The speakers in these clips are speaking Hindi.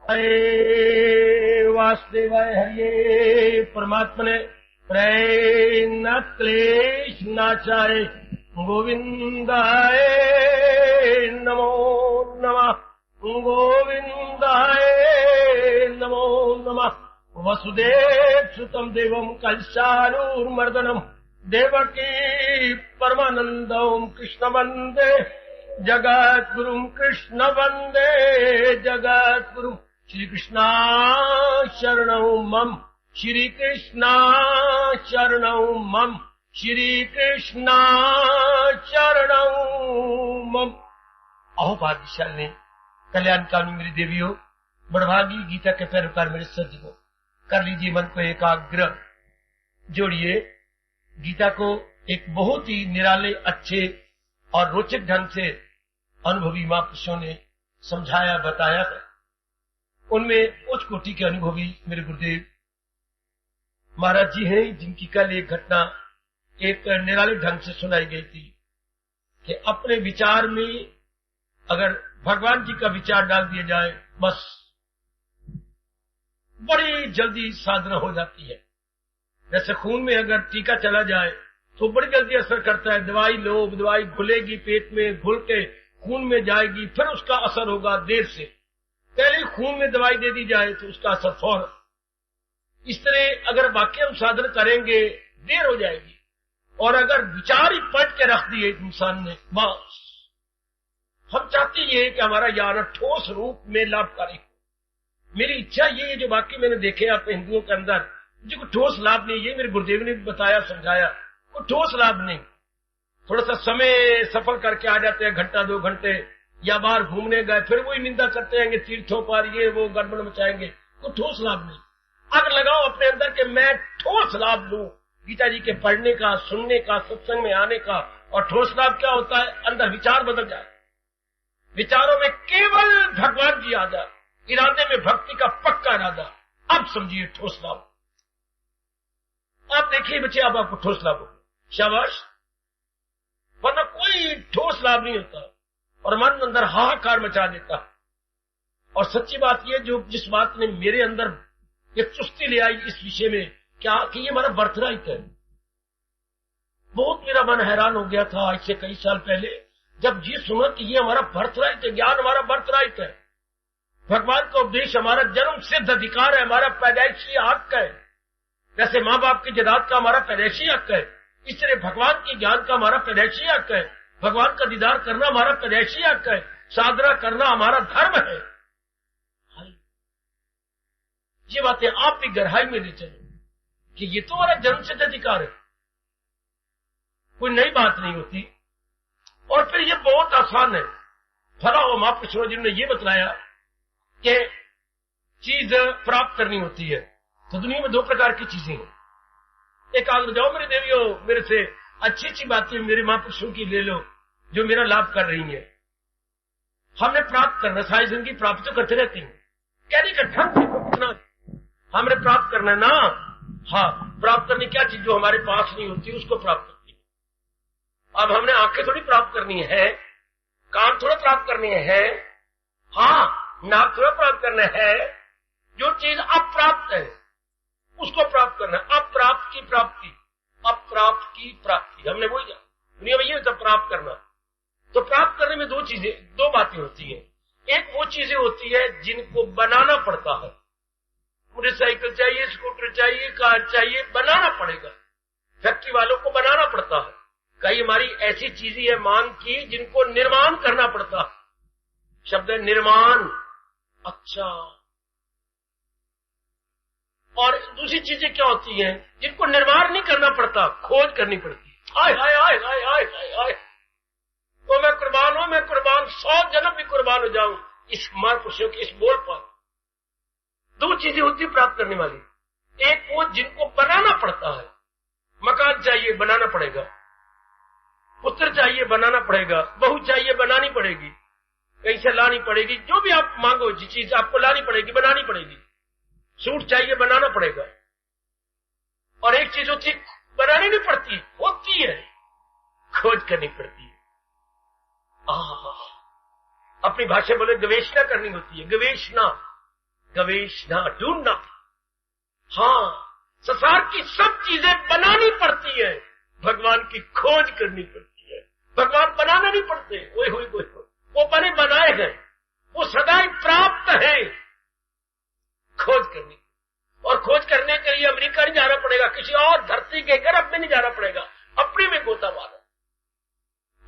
हरे वासुदेवाय हरिये परमात्मने प्रेम क्लेश नाचाय गोविंदाय नमो नमः गोविंदाय नमो नमः वसुदेव सुतम देवम कलशानूर्मर्दनम देवकी परमानंदम कृष्ण वंदे जगद्गुरुम कृष्ण वंदे जगद्गुरुम श्री कृष्णा शरणौ मम श्री कृष्णा शरणौ मम श्री कृष्णा शरणौ मम। अहो भाग्यशाली कल्याणकामी मेरी देवियों, बड़भागी गीता के पैरोकार मेरे सज्जनों, कर लीजिए मन को एकाग्र, जोड़िए। गीता को एक बहुत ही निराले, अच्छे और रोचक ढंग से अनुभवी महापुरुषों ने समझाया, बताया है। उनमें उच्च कोटि के अनुभवी मेरे गुरुदेव महाराज जी हैं, जिनकी कल एक घटना एक निराले ढंग से सुनाई गई थी कि अपने विचार में अगर भगवान जी का विचार डाल दिया जाए, बस बड़ी जल्दी साधना हो जाती है। जैसे खून में अगर टीका चला जाए तो बड़ी जल्दी असर करता है। दवाई लो, दवाई घुलेगी पेट में, घुल के खून में जाएगी, फिर उसका असर होगा देर से। पहले खून में दवाई दे दी जाए तो उसका असर फौरन। इस तरह अगर वाकई हम साधन करेंगे देर हो जाएगी। और अगर विचार ही पलट के रख दिए इंसान ने, बस हम चाहते ये कि हमारा ज्ञान ठोस रूप में लाभकारी हो। मेरी इच्छा ये है, जो बाकी मैंने देखे अपने हिंदुओं के अंदर जो कोई ठोस लाभ नहीं, ये मेरे गुरुदेव ने भी बताया, समझाया, कोई ठोस लाभ नहीं। थोड़ा सा समय सफल करके आ जाते हैं, घंटा 2 घंटे, या बाहर घूमने गए, फिर वही निंदा करते हैं तीर्थों पर, ये वो गड़बड़ मचाएंगे, कोई ठोस लाभ नहीं। आग लगाओ अपने अंदर के मैं ठोस लाभ लूं, गीता जी के पढ़ने का, सुनने का, सत्संग में आने का। और ठोस लाभ क्या होता है? अंदर विचार बदल जाए, विचारों में केवल भगवान जी आ जाए, इरादे में भक्ति का पक्का इरादा। अब समझिए ठोस लाभ। आप देखिए बच्चे, अब आपको ठोस लाभ हो, शाबाश। वरना कोई ठोस लाभ नहीं होता और मन अंदर हाहाकार मचा देता। और सच्ची बात यह, जो जिस बात ने मेरे अंदर एक चुस्ती ले आई इस विषय में, क्या कि ये हमारा बर्थराइट है। बहुत मेरा मन हैरान हो गया था इससे कई साल पहले, जब ये सुना कि ये हमारा बर्थराइट है, ज्ञान हमारा बर्थराइट है, भगवान का उपदेश हमारा जन्म सिद्ध अधिकार है, हमारा पैदाइशी हक है। जैसे माँ बाप की जायदाद का हमारा पैदाइशी हक है, इस तरह भगवान के ज्ञान का हमारा पैदाइशी हक है। भगवान का दीदार करना हमारा पैदाइशी हक है, साधना करना हमारा धर्म है। ये बातें आप भी गहराई में ले चलो कि ये तो हमारा जन्म सिद्ध अधिकार है, कोई नई बात नहीं होती। और फिर ये बहुत आसान है। फला हो महापुरुषों जिन्होंने ये बतलाया कि चीज प्राप्त करनी होती है, तो दुनिया में 2 प्रकार की चीजें हैं। एक आगे जाओ मेरे देवियों, मेरे से अच्छी अच्छी बातें मेरे महापुरुषों की ले लो जो मेरा लाभ कर रही है। हमने प्राप्त करना, सारी जिंदगी प्राप्त तो करते रहते हैं, कहने का ढंग कितना हमने प्राप्त करना है ना। हाँ, प्राप्त करनी क्या चीज जो हमारे पास नहीं होती उसको प्राप्त करनी है। अब हमने आंखें थोड़ी प्राप्त करनी है, कान थोड़ा प्राप्त करने हैं, हाँ नाक थोड़ा प्राप्त करना है। जो चीज अप्राप्त है उसको प्राप्त करना है। अप्राप्त की प्राप्ति, अप्राप्त की प्राप्ति, हमने वही जाना। दुनिया में ये होता प्राप्त करना। तो प्राप्त करने में 2 बातें होती हैं। एक वो चीजें होती है जिनको बनाना पड़ता है। मुझे साइकिल चाहिए, स्कूटर चाहिए, कार चाहिए, बनाना पड़ेगा। फैक्ट्री वालों को बनाना पड़ता है। कई हमारी ऐसी चीजें हैं मांग की जिनको निर्माण करना पड़ता है। शब्द है निर्माण। अच्छा, और दूसरी चीजें क्या होती हैं जिनको निर्माण नहीं करना पड़ता, खोज करनी पड़ती है। हाय हाय हाय हाय हाय हाय हाय, तो मैं कुर्बान हूं, मैं कुर्बान, 100 जन्म भी कुर्बान हो जाऊं इस महापुरुषों के इस बोल पर। 2 चीजें होती प्राप्त करने वाली। एक वो जिनको बनाना पड़ता है, मकान चाहिए बनाना पड़ेगा, पुत्र चाहिए बनाना पड़ेगा, बहू चाहिए बनानी पड़ेगी, कहीं से लानी पड़ेगी, जो भी आप मांगो जिस चीज आपको लानी पड़ेगी, बनानी पड़ेगी। सूट चाहिए बनाना पड़ेगा। और एक चीज होती बनानी नहीं पड़ती, होती है, खोज करनी पड़ती है। अपनी भाषा बोले गवेषणा करनी होती है, गवेषणा। गवेषणा, ढूंढना। हाँ, संसार की सब चीजें बनानी पड़ती है, भगवान की खोज करनी पड़ती है। भगवान बनाना नहीं पड़ते, वो बने बनाए हैं, वो सदा ही प्राप्त है। खोज करनी, और खोज करने के लिए अमेरिका नहीं जाना पड़ेगा, किसी और धरती के गर्भ में नहीं जाना पड़ेगा, अपने में गोता मारो।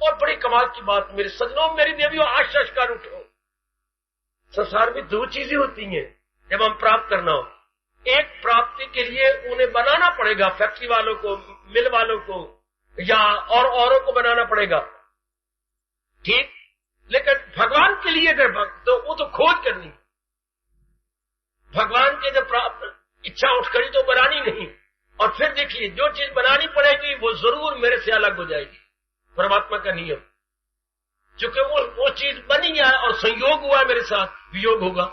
और बड़ी कमाल की बात मेरे सज्जनों, मेरी देवियों, आज संस्कार उठो। संसार में दो चीजें होती हैं जब हम प्राप्त करना हो। एक, प्राप्ति के लिए उन्हें बनाना पड़ेगा, फैक्ट्री वालों को, मिल वालों को, या और औरों को बनाना पड़ेगा, ठीक। लेकिन भगवान के लिए अगर तो वो तो खोज करनी, भगवान के जब प्राप्त इच्छा उठ करी तो बनानी नहीं। और फिर देखिए, जो चीज बनानी पड़ेगी वो जरूर मेरे से अलग हो जाएगी, परमात्मा का नियम। क्योंकि वो चीज बनी है और संयोग हुआ है मेरे साथ, वियोग होगा।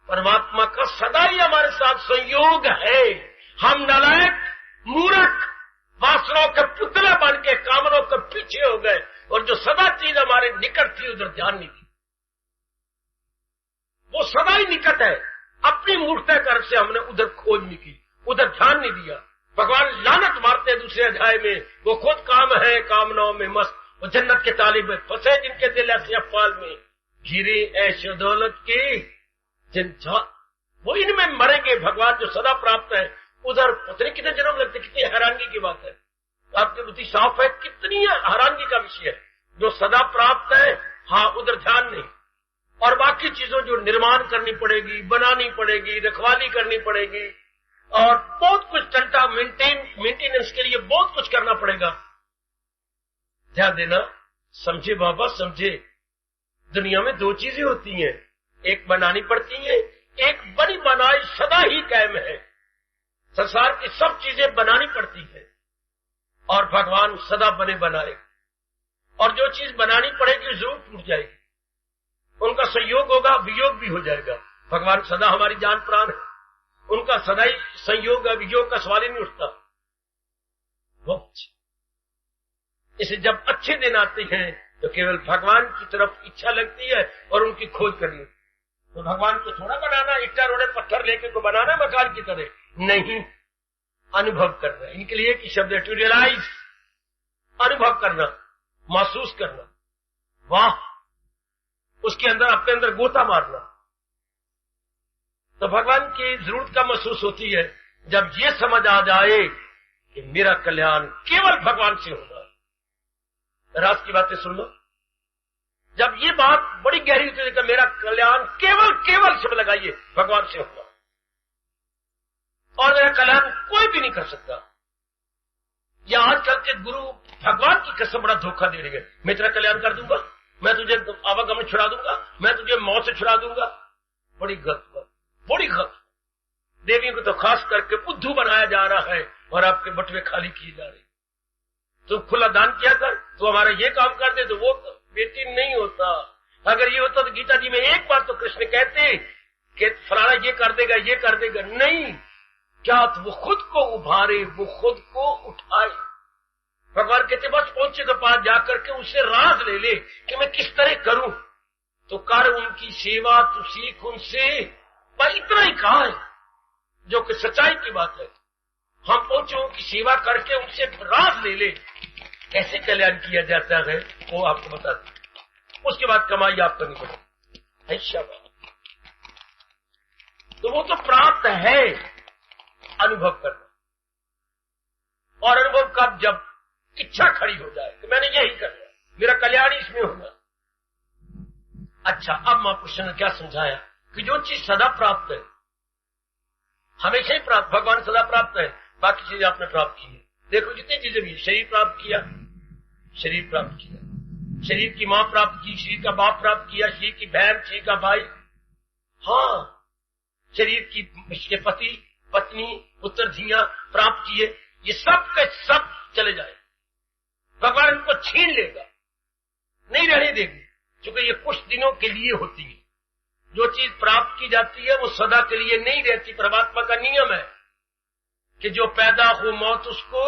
परमात्मा का सदा ही हमारे साथ संयोग है। हम नालायक, मूर्ख, वासनाओं के पुतला बन के कामनों के पीछे हो गए, और जो सदा चीज हमारे निकट थी उधर ध्यान नहीं दी। वो सदा ही निकट है, अपनी मूर्खता कर से हमने उधर खोज नहीं की, उधर ध्यान नहीं दिया। भगवान लानत मारते दूसरे अध्याय में, वो खुद काम है कामनाओं में मस्त, वो जन्नत के तालिब में फंसे जिनके दिल ऐसे अफवाल में घिरे ऐशो दौलत की जिनझा, वो इनमें मरेंगे। भगवान जो सदा प्राप्त है, उधर पता नहीं कितने जन्म लगते। कितनी हैरानगी की बात है, आपकी बुद्धि साफ है, कितनी हैरानगी का विषय है। जो सदा प्राप्त है, हाँ, उधर ध्यान नहीं। और बाकी चीजों जो निर्माण करनी पड़ेगी, बनानी पड़ेगी, रखवाली करनी पड़ेगी, और बहुत कुछ टंटा मेंटेनेंस के लिए बहुत कुछ करना पड़ेगा। ध्यान देना, समझे बाबा, समझे। दुनिया में दो चीजें होती हैं, एक बनानी पड़ती है, एक बनी बनाई सदा ही कायम है। संसार की सब चीजें बनानी पड़ती है और भगवान सदा बने बनाए। और जो चीज बनानी पड़ेगी जरूर टूट जाएगी, उनका संयोग होगा, वियोग भी हो जाएगा। भगवान सदा हमारी जान प्राण है, उनका सदा ही संयोग वियोग का सवाल ही नहीं उठता। इसे जब अच्छे दिन आते हैं तो केवल भगवान की तरफ इच्छा लगती है और उनकी खोज करनी। तो भगवान को थोड़ा बनाना, ईटा रोड़े पत्थर लेके को बनाना मकान की तरह नहीं, अनुभव करना। इनके लिए एक शब्द है, टू रियलाइज, अनुभव करना, महसूस करना। वाह, उसके अंदर अपने अंदर गोता मारना। तो भगवान की जरूरत का महसूस होती है जब ये समझ आ जाए कि मेरा कल्याण केवल भगवान से होगा। रात की बातें सुन लो, जब ये बात बड़ी गहरी होती है कि मेरा कल्याण केवल शब्द लगाइए भगवान से होगा, और मेरा कल्याण कोई भी नहीं कर सकता। या आजकल के गुरु भगवान की कसम बड़ा धोखा दे रहे हैं, मैं तेरा कल्याण कर दूंगा, मैं तुझे आवागमन छुड़ा दूंगा, मैं तुझे मौत से छुड़ा दूंगा। बड़ी गलत बात, बड़ी गलत। देवियों को तो खास करके बुद्धू बनाया जा रहा है और आपके बटुए खाली किए जा रहे। तो खुला दान किया कर, तो हमारा ये काम कर दे, तो वो बेटी नहीं होता। अगर ये होता तो गीता जी में एक बार तो कृष्ण कहते कि फलाना ये कर देगा, ये कर देगा। नहीं, क्या तो वो खुद को उभारे, वो खुद को उठाए। भगवान कहते बस पहुंचे के पास जाकर के उससे राज ले ले कि मैं किस तरह करूं, तो कर उनकी सेवा, तू सीख उनसे। पर इतना ही कहा है जो कि सच्चाई की बात है। हम पहुंचे उनकी सेवा करके उनसे राज ले ले। कैसे कल्याण किया जाता है वो आपको बता दें। उसके बाद कमाई आप करनी पड़ेगी। शाबाश। तो वो तो प्राप्त है, अनुभव करना। और अनुभव कब? जब इच्छा खड़ी हो जाए कि मैंने यही करना, मेरा कल्याण इसमें होगा। अच्छा, अब महापुरुषों ने क्या समझाया कि जो चीज सदा प्राप्त है, हमेशा ही प्राप्त, भगवान सदा प्राप्त है, बाकी चीजें आपने प्राप्त की है। देखो जितनी चीजें भी, शरीर प्राप्त किया, शरीर प्राप्त किया, शरीर की मां प्राप्त की, शरीर का बाप प्राप्त किया, शरीर की बहन, शरीर का भाई, हाँ, शरीर की पति, पत्नी, पुत्र, धिया प्राप्त किए, ये सब के सब चले जाए, भगवान इनको छीन लेगा, नहीं रहने देगी। क्योंकि ये कुछ दिनों के लिए होती है। जो चीज प्राप्त की जाती है वो सदा के लिए नहीं रहती। परमात्मा का नियम है कि जो पैदा हो मौत उसको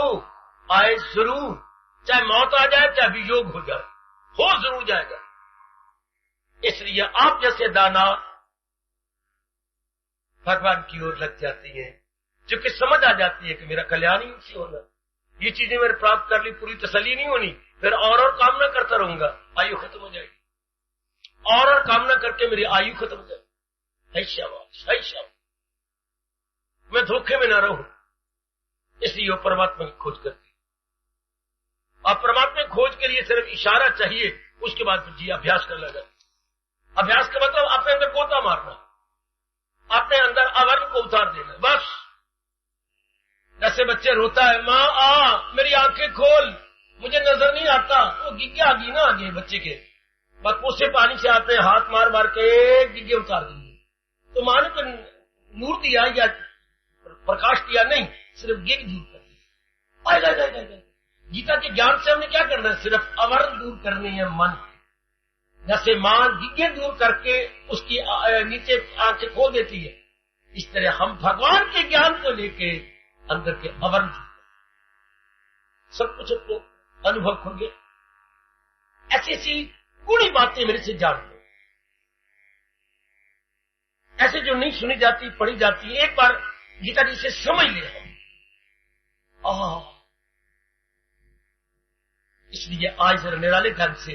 आए जरूर, चाहे मौत आ जाए चाहे वियोग हो जाए, हो जरूर जाएगा। इसलिए आप जैसे दाना भगवान की ओर लग जाती हैं, जो कि समझ आ जाती है कि मेरा कल्याण ही उनसे होना, ये चीजें मैंने प्राप्त कर ली, पूरी तसल्ली नहीं होनी, फिर और कामना करता रहूंगा, आयु खत्म हो जाएगी, और कामना करके मेरी आयु खत्म हो जाएगी। है शाबाश, है शाबाश, मैं धोखे में ना रहूं, इसलिए वो परमात्मा की खोज करती। अब परमात्मा की खोज के लिए सिर्फ इशारा चाहिए, उसके बाद फिर जी अभ्यास करना जाए। अभ्यास का मतलब अपने अंदर गोता मारना, अपने अंदर अवर्ण को उतार देना, बस। जैसे बच्चे रोता है, माँ आ मेरी आंखें खोल, मुझे नजर नहीं आता, वो गिग्गे आगी ना आगे बच्चे के, बस उससे पानी से आपने हाथ मार मार के गिग्गे उतार देंगे। तो माँ ने तो नूर दिया या प्रकाश दिया नहीं, सिर्फ गिग दूर कर दिया। गीता के ज्ञान से हमने क्या करना है, सिर्फ अवर्ण दूर करनी है मन। जैसे मां गिग्गे दूर करके उसकी नीचे आंखें खोल देती है, इस तरह हम भगवान के ज्ञान को लेके अंदर के अवर्ण सब कुछ अपने अनुभव होंगे। ऐसी ऐसी पूरी बातें मेरे से जान लो, ऐसे जो नहीं सुनी जाती पढ़ी जाती है, एक बार गीता जी से समझ ले। इसलिए आज जरा निराले ढंग से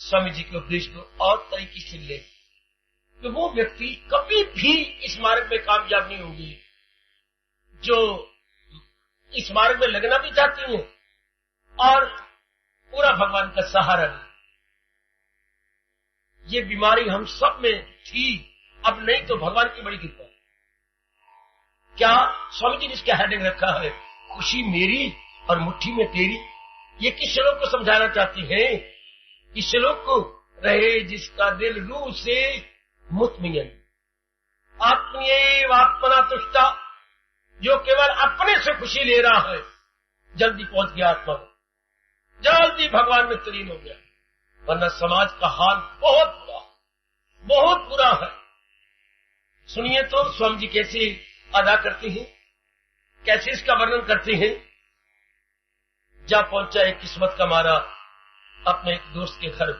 स्वामी जी के उपदेश को और तरीके से ले, तो वो व्यक्ति कभी भी इस मार्ग में कामयाब नहीं होगी जो इस मार्ग में लगना भी चाहती है और पूरा भगवान का सहारा नहीं। ये बीमारी हम सब में थी, अब नहीं तो भगवान की बड़ी कृपा। क्या स्वामी जी ने इसका हेडिंग रखा है, खुशी मेरी और मुट्ठी में तेरी। ये किस श्लोक को समझाना चाहती है? इस श्लोक को, रहे जिसका दिल रूह से मुतमियन, आत्मीय आत्मना तुष्टा, जो केवल अपने से खुशी ले रहा है, जल्दी पहुंच गया आत्मा में, जल्दी भगवान में तलीन हो गया। वरना समाज का हाल बहुत बुरा है। सुनिए तो स्वामी जी कैसे अदा करती हैं, कैसे इसका वर्णन करती हैं। जा पहुंचा एक किस्मत का मारा अपने एक दोस्त के घर।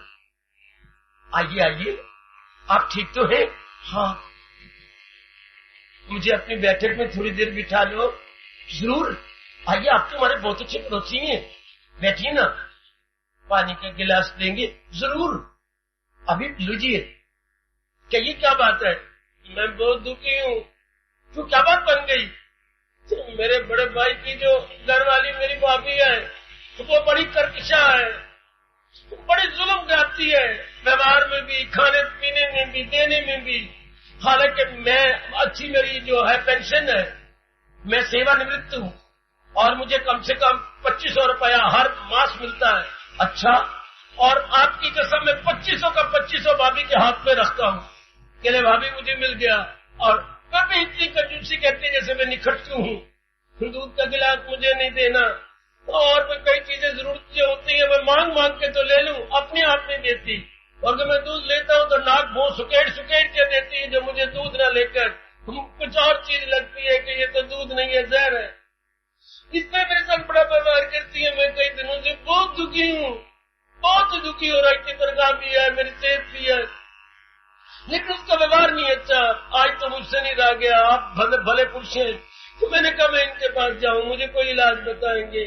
आइए आइए, आप ठीक तो हैं? हाँ, मुझे अपनी बैठक में थोड़ी देर बिठा लो। जरूर आइए, आप तो हमारे बहुत अच्छे पड़ोसी हैं, बैठिए ना, पानी का गिलास देंगे। जरूर, अभी लीजिए। कहिए क्या बात है? मैं बहुत दुखी हूँ। तो क्या बात बन गई? तो मेरे बड़े भाई की जो घर वाली मेरी भाभी है, तो वो बड़ी कर्कशा है, तो बड़ी जुल्म करती है, व्यवहार में भी, खाने पीने में भी, देने में भी। हालांकि मैं अच्छी, मेरी जो है पेंशन है, मैं सेवानिवृत्त हूँ और मुझे कम से कम 2500 रुपया हर मास मिलता है। अच्छा, और आपकी कसम में 2500 का 2500 भाभी के हाथ में रखता हूँ। कहले भाभी मुझे मिल गया, और कभी इतनी कंजूसी कहते जैसे मैं निखटती हूँ, दूध का गिलास मुझे नहीं देना, और भी कई चीजें जरूरत होती है, मैं मांग मांग के तो ले लूं, अपने आप नहीं देती। और अगर मैं दूध लेता हूँ तो नाक बहुत सुकेट के देती है, जो मुझे दूध ना लेकर कुछ और चीज लगती है कि ये तो दूध नहीं है, जहर है। इसमें मेरे साथ बड़ा व्यवहार करती है। मैं कई दिनों से बहुत दुखी हूँ, बहुत दुखी हो रहा है। तनख्वाह भी है, मेरी सेहत भी है, लेकिन उसका व्यवहार नहीं अच्छा। आज तो मुझसे नहीं रह गया, आप भले पुरुष हैं। तो मैंने कहा मैं इनके पास जाऊं, मुझे कोई इलाज बताएंगे।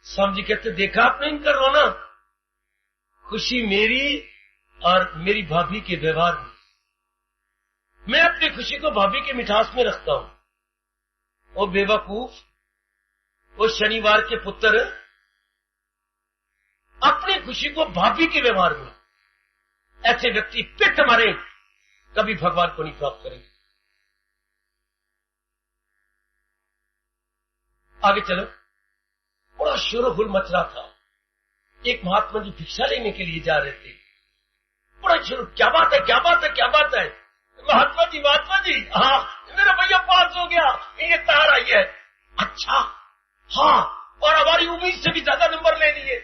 स्वामी जी कहते, देखा आपने इनका रोना? खुशी मेरी और मेरी भाभी के व्यवहार में। मैं अपनी खुशी को भाभी की मिठास में रखता हूं। वो बेवकूफ, वो शनिवार के पुत्र, अपनी खुशी को भाभी के व्यवहार में। ऐसे व्यक्ति पिट मारे कभी भगवान को नहीं प्राप्त करेंगे। आगे चलो। बड़ा शोरगुल मच रहा था। एक महात्मा जी भिक्षा लेने के लिए जा रहे थे। बड़ा शोर, क्या बात है, क्या बात है, क्या बात है? महात्मा जी, हाँ मेरा भैया पास हो गया, ये तार आई है। अच्छा, हाँ, और हमारी उम्मीद से भी ज्यादा नंबर ले लिए,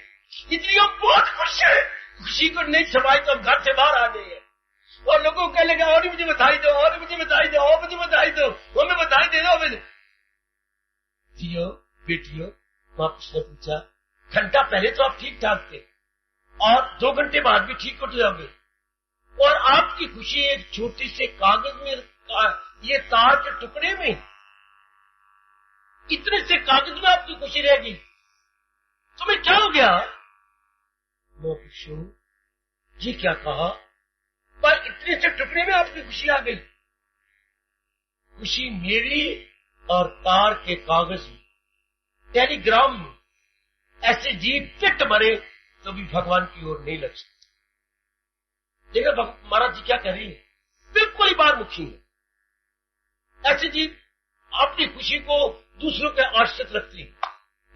इसलिए हम बहुत खुश है। खुशी को नहीं छुपाई तो हम घर से बाहर आ गए। और लोगों को कहने लगा, और मुझे बधाई दो, और मुझे बधाई दो, और मुझे बधाई दो, हमें बधाई दे दो। जियो बेटियों, आपने पूछा, घंटा पहले तो आप ठीक ठाक थे और 2 घंटे बाद भी ठीक हो जाओगे। और आपकी खुशी एक छोटी से कागज में ये तार के टुकड़े में, इतने से कागज में आपकी खुशी रहेगी? तुम्हें क्या हो गया? मैं पूछूं, ये क्या कहा? पर इतने से टुकड़े में आपकी खुशी आ गई। खुशी मेरी और तार के कागज में, टेलीग्राम में। ऐसे जीव पिट मरे तो भी भगवान की ओर नहीं लग सकते। देखो महाराज जी क्या कह रही है, बिल्कुल ही बार मुखी है। ऐसे जीव अपनी खुशी को दूसरों के आश्रित रखते हैं।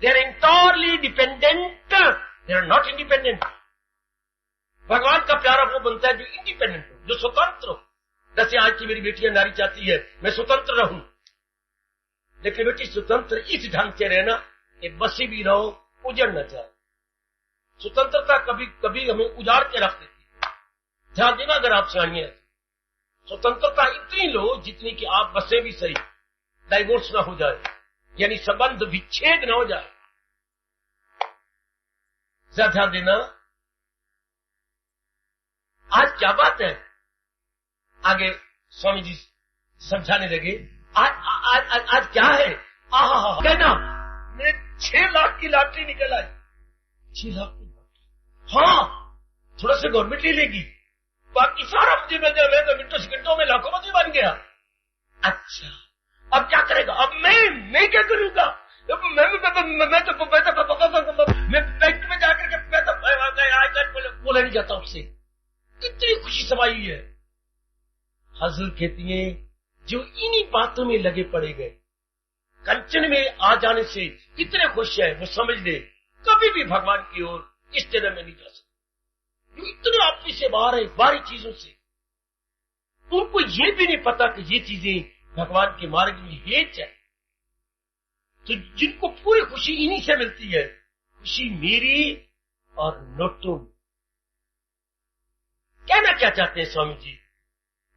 They are entirely dependent, they are not independent. भगवान का प्यारा वो बनता है जो इंडिपेंडेंट हो, जो स्वतंत्र हो। जैसे आज की मेरी बेटियां नारी चाहती है मैं स्वतंत्र रहूं, लेकिन बेटी स्वतंत्र इस ढंग से रहना कि बसी भी रहो, उजड़ न जाए। स्वतंत्रता कभी कभी हमें उजाड़ के रख देती है। ध्यान देना अगर आप सियाणी है, स्वतंत्रता इतनी लो जितनी कि आप बसे भी सही, डाइवोर्स ना हो जाए, यानी संबंध विच्छेद ना हो जाए। ज्यादा ध्यान देना। आज क्या बात है, आगे स्वामी जी समझाने लगे। आज क्या है? कहना मेरे 6 लाख की लॉटरी निकल आई। 6 लाख की लॉटरी? हाँ, थोड़ा सा गवर्नमेंट ले लेगी, बाकी सारा मुझे मिल जाए। मैं तो मिनटों सेकंडों में लाखोंपति बन गया। अच्छा, अब क्या करेगा? अब मैं क्या करूंगा? मैं बैंक में जाकर के मैं तो बोला नहीं जाता उससे। कितनी खुशी समाई हुई है। हजरत कहती है जो इन्हीं बातों में लगे पड़े गए, कंचन में आ जाने से कितने खुश है, वो समझ ले कभी भी भगवान की ओर इस जन्म में नहीं जा सकते। जो इतने आपसी से बाहर है, बाहरी चीजों से, उनको ये भी नहीं पता कि ये चीजें भगवान के मार्ग में हेच है। तो जिनको पूरी खुशी इन्हीं से मिलती है, खुशी मेरी और नोटों में। कहना क्या चाहते हैं स्वामी जी?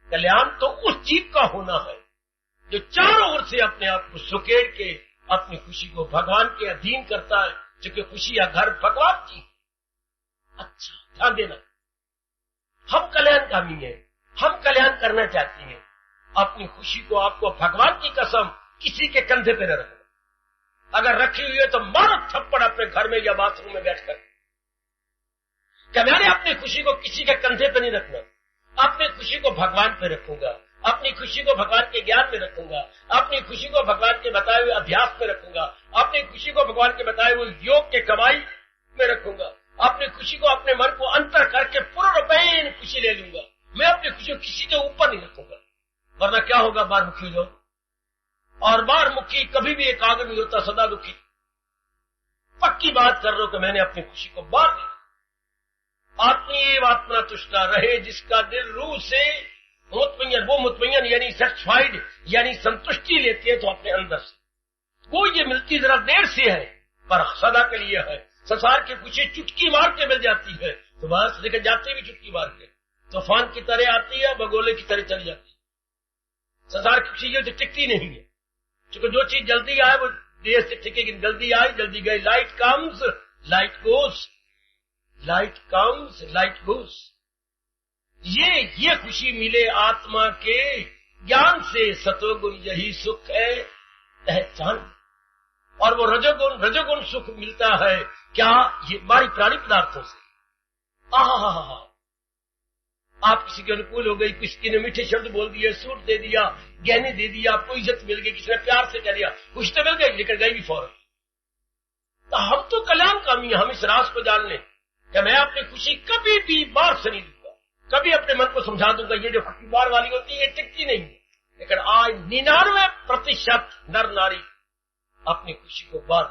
कल्याण तो उस जीव का होना है जो चारों ओर से अपने आप को सुकेड़ के अपनी खुशी को भगवान के अधीन करता है, क्योंकि खुशी या घर भगवान की। अच्छा, ध्यान देना, हम कल्याणकामी हैं, हम कल्याण करना चाहते हैं। अपनी खुशी को आपको भगवान की कसम किसी के कंधे पे न रखना। अगर रखी हुई है तो मारो थप्पड़ अपने घर में या बाथरूम में बैठकर। क्या मैंने अपनी खुशी को किसी के कंधे पे नहीं रखना, अपनी खुशी को भगवान पे रखूंगा, अपनी खुशी को भगवान के ज्ञान में रखूंगा, अपनी खुशी को भगवान के बताए हुए अभ्यास में रखूंगा, अपनी खुशी को भगवान के बताए हुए योग के कमाई में रखूंगा, अपनी खुशी को अपने मन को अंतर करके पूर्णपेण खुशी ले लूंगा। मैं अपनी खुशी को किसी के ऊपर नहीं रखूंगा, वरना क्या होगा? बार मुखी हो, और बार मुखी कभी भी एकाग्र नहीं होता, सदा दुखी। पक्की बात कर रहा हूं कि मैंने अपनी खुशी को बार दी। आत्मीय आत्मा तुष्टा रहे जिसका दिल रूह से मुतमय्यन, वो मुतमय्यन यानी सेटिस्फाइड, यानी संतुष्टि लेती है तो अपने अंदर से। वो ये मिलती जरा देर से है पर सदा के लिए है। संसार की खुशी चुटकी मार के मिल जाती है तो बस, लेकिन जाती भी चुटकी मार के, तूफान की तरह आती है, बगोले की तरह चली जाती है। संसार की खुशी ये तो टिकती नहीं है, क्योंकि जो चीज जल्दी आए वो देर से टिकेगी। जल्दी आई जल्दी गई, लाइट कम्स लाइट गोस, लाइट कम्स लाइट गोस। ये खुशी मिले आत्मा के ज्ञान से, सतोगुण यही सुख है पहचान। और वो रजोगुण सुख मिलता है क्या? ये बारी प्राणी पदार्थों से। आहा, आप किसी के अनुकूल हो गई, किसी ने मीठे शब्द बोल दिए, सूट दे दिया, गहने दे दिया, आपको इज्जत मिल गई, किसी ने प्यार से कह दिया, खुश तो मिल गई लेकिन गई भी फौरन। तो हम तो कल्याणकामी हैं, हम इस राज को जान लें कि मैं अपनी खुशी कभी भी बार से नहीं दूंगा। कभी अपने मन को समझा दूंगा ये जो खुशी बार वाली होती है ये टिकती नहीं है, लेकिन आज 99% नर नारी अपनी खुशी को बार।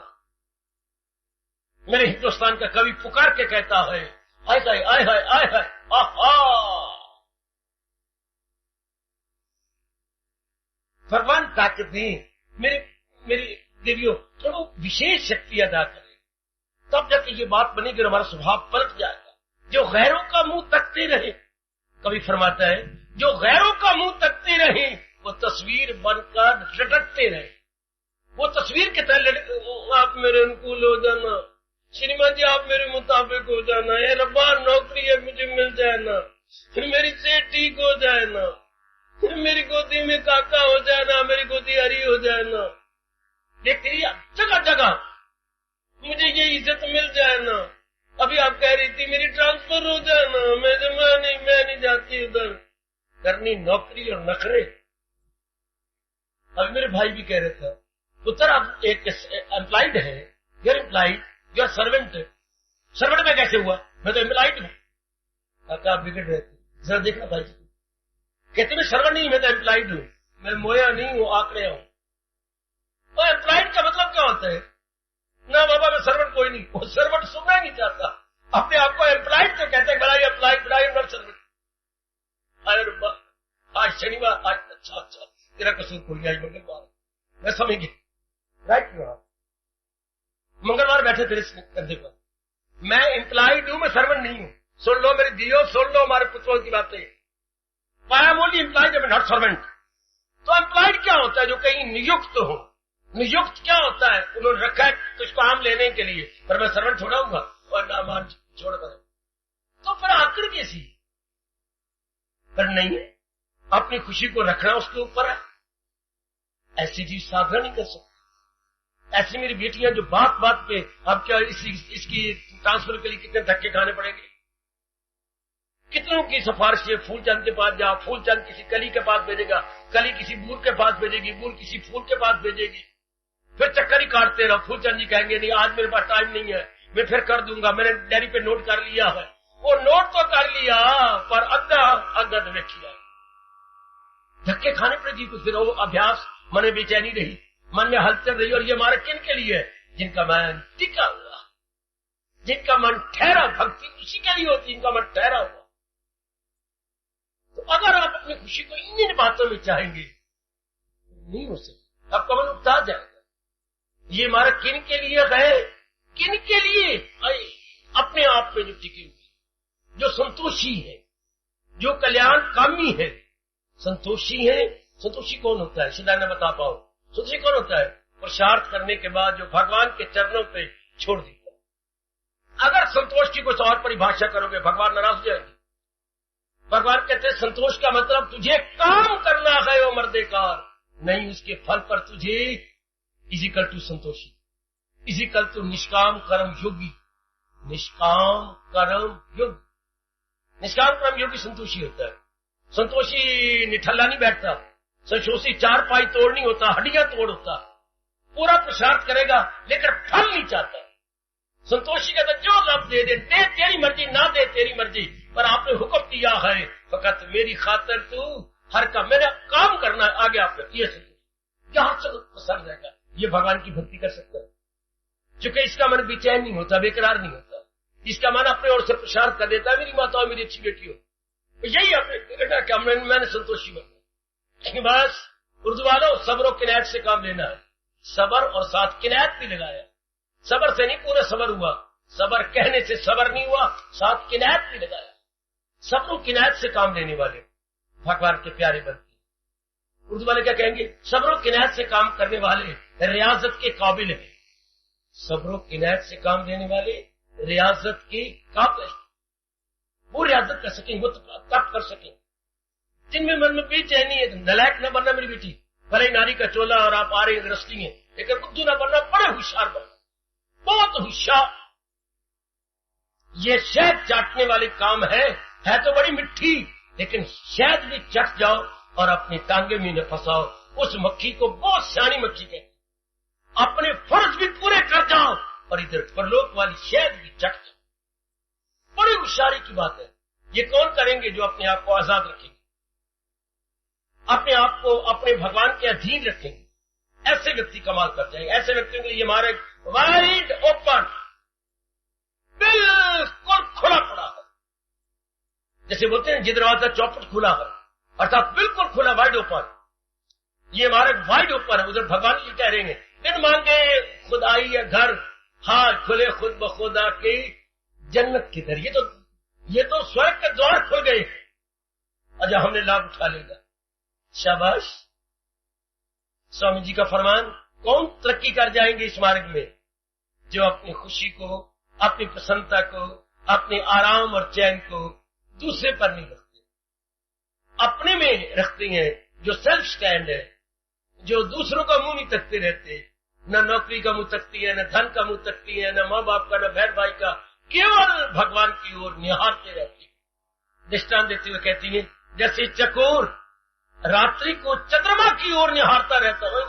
मेरे हिंदुस्तान का कवि पुकार के कहता है, आय हाय आय हाय आय हाय आहा। भगवान ताकत दें मेरी देवियों, प्रभु विशेष शक्ति अदा करें, तब जाके ये बात बनेगी और हमारा स्वभाव पलट जाएगा। जो गैरों का मुंह तकते रहे, कवि फरमाता है, जो गैरों का मुंह तकते रहे वो तस्वीर बनकर लटकते रहे। वो तस्वीर के तरह, आप मेरे अनुकूल हो जाना, श्रीमान जी आप मेरे मुताबिक हो जाना, ये रब्बा नौकरी है मुझे मिल जाए ना, फिर मेरी सेहत ठीक हो जाए ना, फिर मेरी गोद गोदी में काका हो जाए ना, मेरी गोदी हरी हो जाए ना, देखती रही जगह जगह मुझे ये इज्जत मिल जाए ना। अभी आप कह रही थी मेरी ट्रांसफर हो जाए ना, मैं नहीं जाती उधर। करनी नौकरी और नखरे। अभी मेरे भाई भी कह रहे थे, पुत्र आप एक एम्प्लॉयड है, your employed, your servant. Servant में कैसे हुआ? मैं तो एम्प्लॉयड हूं। काका आप बिगड़ रहे थे, जरा देखना भाई जी। कहते मैं सर्वेंट नहीं, मैं तो एम्प्लॉयड हूं, मैं मोया नहीं हूं, आंकड़े हूं। और एम्प्लॉयड का मतलब क्या होता है? ना बाबा मैं सर्वेंट कोई नहीं, वो सर्वेंट सुनना ही नहीं चाहता, अपने आप को एम्प्लॉयड तो कहते हैं, बड़ा एम्प्लॉयड, बड़ा नॉट सर्वेंट। अरे आज शनिवार, आज अच्छा तेरा कसूर कोई नहीं, आज मंगलवार, मैं समझ गया राइट। मंगलवार बैठे तेरे कंधे पर, मैं एम्प्लॉयड हूं, मैं सर्वेंट नहीं हूं। सुन लो मेरे दियो, सुन लो हमारे पुत्रों की बातें। I am only employed, I am not servant. तो एम्प्लॉयड क्या होता है? जो कहीं नियुक्त हो। नियुक्त क्या होता है? उन्होंने रखा है कुछ काम लेने के लिए, पर मैं सर्वेंट छोड़ा हूंगा और नामान छोड़ कर, तो फिर आखिर कैसी? पर नहीं, अपनी खुशी को रखना उसके ऊपर है। ऐसी चीज साधना नहीं कर सकती। ऐसी मेरी बेटियां जो बात बात पे, अब क्या इसकी ट्रांसफर के लिए कितने धक्के खाने पड़ेंगे, कितनों की सिफारिशें। फूलचंद के पास जाओ, फूलचंद किसी कली के पास भेजेगा, कली किसी बूर के पास भेजेगी, बूर किसी फूल के पास भेजेगी, फिर चक्कर ही काटते रहो। फूलचंद जी कहेंगे नहीं आज मेरे पास टाइम नहीं है, मैं फिर कर दूंगा, मैंने डायरी पे नोट कर लिया है। वो नोट तो कर लिया, पर अद्धा अगद देखिया, धक्के खाने पड़े जी। कुछ फिर वो अभ्यास, मन में बेचैनी रही, मन में हलचल रही। और ये हमारे किन के लिए है? जिनका मन टिका हुआ, जिनका मन ठहरा। भक्ति उसी के लिए होती, जिनका मन ठहरा हुआ। तो अगर आप अपनी खुशी को इन बातों में चाहेंगे, नहीं हो सकती, आपका मन उठा जाएगा। ये हमारा किन के लिए है? किन के लिए? अपने आप पे जो टिकी हुई, जो संतोषी है, जो कल्याण कामी है, संतोषी है। संतोषी कौन होता है? सीधा न बता पाओ। संतोषी कौन होता है? पुरुषार्थ करने के बाद जो भगवान के चरणों पे छोड़ देता है। अगर संतोष की कुछ और परिभाषा करोगे, भगवान नाराज हो जाएंगे। भगवान कहते हैं संतोष का मतलब तुझे काम करना है वो मर्देकार, नहीं उसके फल पर तुझे इजिकल टू संतोषी, इजिकल टू निष्काम कर्म योगी। निष्काम कर्म योगी, निष्काम कर्म योगी संतोषी होता है। संतोषी निठल्ला नहीं बैठता, संतोषी चार पाई तोड़ नहीं होता, हड्डियां तोड़ होता। पूरा पुरुषार्थ करेगा लेकिन फल नहीं चाहता। संतोषी कहता जो लब दे दे, दे तेरी मर्जी, ना दे तेरी मर्जी, पर आपने हुक्म दिया है फकत मेरी खातर तू हर का मेरा काम करना है, आगे आपने ये संतोष जहां से पसंद जाएगा। ये भगवान की भक्ति कर सकता है, क्योंकि इसका मन बेचैन नहीं होता, बेकरार नहीं होता। इसका मन अपने ओर से प्रसार कर देता है, मेरी माता हो, मेरी अच्छी बेटी हो। तो यही अपने मैंने संतोषी बनना। बस उर्दू वालों, सब्र और किनायत से काम लेना है। सबर और साथ किनायत भी लगाया। सबर से नहीं पूरा सबर हुआ, सबर कहने से सबर नहीं हुआ, साथ किनायत भी लगाया। सब्र और किनायत से काम लेने वाले भगवान के प्यारे बनते। उर्दू वाले क्या कहेंगे? सब्र और किनायत से काम करने वाले रियाजत के काबिल है। सब्र और किनायत से काम लेने वाले रियाजत के काबिल, वो रियाजत कर सकेंगे, वो तब कर सकेंगे। जिनमें मन में बेचैनी है, नलायक न बनना मेरी बेटी, भले नारी का चोला और आप आ रहे रस्ती है, लेकिन बुद्धू न बनना, बड़े होशियार बनना, बहुत होशियार। ये शहद चाटने वाले काम है तो बड़ी मिट्टी, लेकिन शहद भी चट जाओ और अपनी टांगे में न फंसाओ, उस मक्खी को बहुत सियानी मक्खी कहते। अपने फर्ज भी पूरे कर जाओ और इधर परलोक वाली शहद भी चट जाओ। बड़ी होशियारी की बात है। ये कौन करेंगे? जो अपने आप को आजाद रखेंगे, अपने आप को अपने भगवान के अधीन रखेंगे। ऐसे व्यक्ति कमाल कर जाएंगे। ऐसे व्यक्तियों के लिए हमारे वाइड ओपन, बिल्कुल खुला पड़ा है। जैसे बोलते हैं जिस दरवाजा चौपट खुला है, अर्थात बिल्कुल खुला, वाइड ओपन। ये हमारे वाइड ओपन है। उधर भगवान जी कह रहे हैं बिन मांगे खुदाई या घर, हाथ खुले खुद बखुदा के जन्नत की तरह। ये तो स्वर्ग के द्वार खुल गए। अच्छा, हमने लाभ उठा लेगा, शाबाश। स्वामी जी का फरमान, कौन तरक्की कर जाएंगे इस मार्ग में? जो अपनी खुशी को, अपनी प्रसन्नता को, अपने आराम और चैन को दूसरे पर नहीं रखते, अपने में रखते हैं। जो सेल्फ स्टैंड है, जो दूसरों का मुंह नहीं तकते रहते, न नौकरी का मुंह तकती है, न धन का मुंह तकती है, न माँ बाप का, न बहन भाई का, केवल भगवान की ओर निहारते रहती है। दृष्टांत देते हुए कहती है, जैसे चकोर रात्रि को चंद्रमा की ओर निहारता रहता है।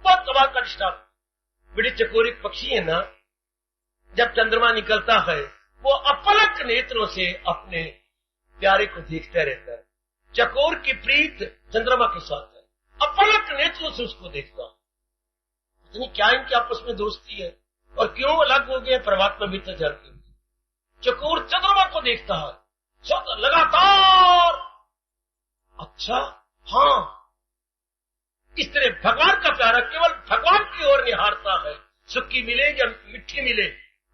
बहुत कमाल का दृष्टांत। बड़ी चकोर एक पक्षी है ना, जब चंद्रमा निकलता है वो अपलक नेत्रों से अपने प्यारे को देखता रहता है। चकोर की प्रीत चंद्रमा के साथ है, अपलक नेत्रों से उसको देखता। इतनी क्या इनकी आपस में दोस्ती है, और क्यों अलग हो गए परमात्मा भीतर जानते हैं। चकोर चंद्रमा को देखता है लगातार। अच्छा, हाँ, इस तरह भगवान का प्यारा केवल भगवान की ओर निहारता है। सुक्की मिले या मिठी मिले,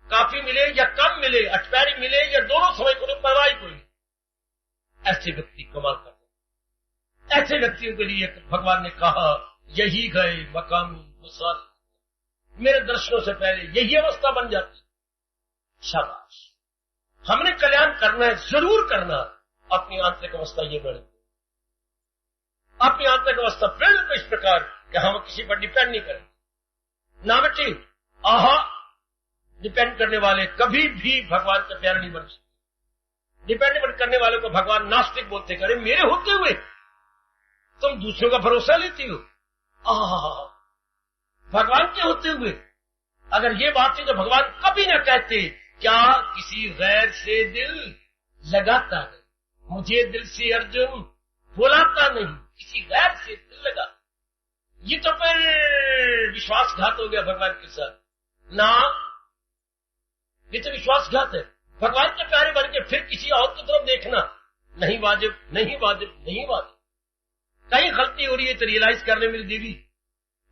काफी मिले या कम मिले, अठपैरी मिले या दोनों समय को परवाह कोई। ऐसे व्यक्ति कमाल करते। ऐसे व्यक्तियों के लिए भगवान ने कहा, यही गए मकामी मुसाल, मेरे दर्शनों से पहले यही अवस्था बन जाती। शाबाश, हमने कल्याण करना है, जरूर करना। अपनी आंतरिक अवस्था ये बढ़े, अपनी आंतरिक अवस्था बिल्कुल इस प्रकार कि हम किसी पर डिपेंड नहीं करें। ना बेटी, डिपेंड करने वाले कभी भी भगवान के प्यारे नहीं बन सकते। डिपेंडेंट करने वालों को भगवान नास्तिक बोलते, करे मेरे होते हुए तुम दूसरों का भरोसा लेती हो। भगवान के होते हुए अगर ये बात है तो भगवान कभी न कहते, क्या किसी गैर से दिल लगाता है, मुझे दिल से अर्जुन बुलाता नहीं, किसी गैर से दिल लगा। ये तो फिर विश्वासघात हो गया भगवान के साथ ना, ये तो विश्वासघात है। भगवान के प्यारे बन के फिर किसी और की तरफ देखना नहीं वाजिब, नहीं वाजिब, नहीं वाजिब। कहीं गलती हो रही है तो रियलाइज करने मेरी देवी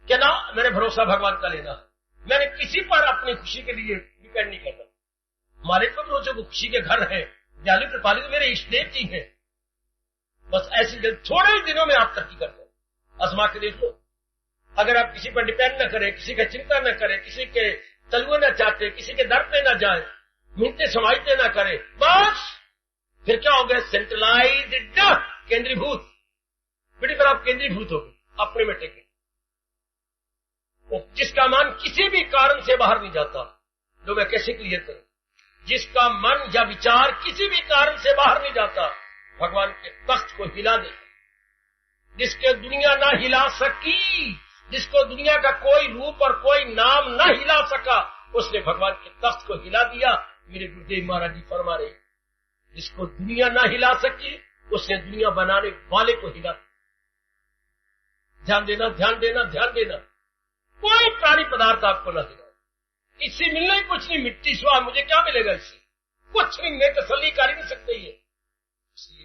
क्या ना, मैंने भरोसा भगवान का लेना है, मैंने किसी पर अपनी खुशी के लिए डिपेंड नहीं करना। मालिक पर भरोसे को खुशी के घर है, दयालु कृपालु मेरे इष्टदेव जी हैं। बस ऐसी थोड़े ही दिनों में आप तरक्की करते हैं। आजमा के देख लो, अगर आप किसी पर डिपेंड न करें, किसी का चिंता न करें, किसी के तलुए न चाहते, किसी के दर पे न जाए, मिलते समाजते न करें, बस फिर क्या हो गया, सेंट्रलाइज्ड, केंद्रीभूत। बेटी फिर आप केंद्रीभूत हो गए, अपने में टेके, जिसका मन किसी भी कारण से बाहर नहीं जाता। जो मैं कैसे क्लियर करूं, जिसका मन या विचार किसी भी कारण से बाहर नहीं जाता, भगवान के तख्त को हिला दे। जिसके दुनिया ना हिला सकी, जिसको दुनिया का कोई रूप और कोई नाम ना हिला सका, उसने भगवान के तख्त को हिला दिया। मेरे गुरुदेव महाराज जी फरमा रहे, जिसको दुनिया ना हिला सकी, उसने दुनिया बनाने वाले को हिला दिया। ध्यान देना, ध्यान देना, ध्यान देना। कोई प्राणी पदार्थ आपको ना हिला, इससे मिलना ही कुछ नहीं। मिट्टी स्वाद, मुझे क्या मिलेगा इससे, कुछ नहीं, मैं तसल्ली कर ही नहीं सकते। ये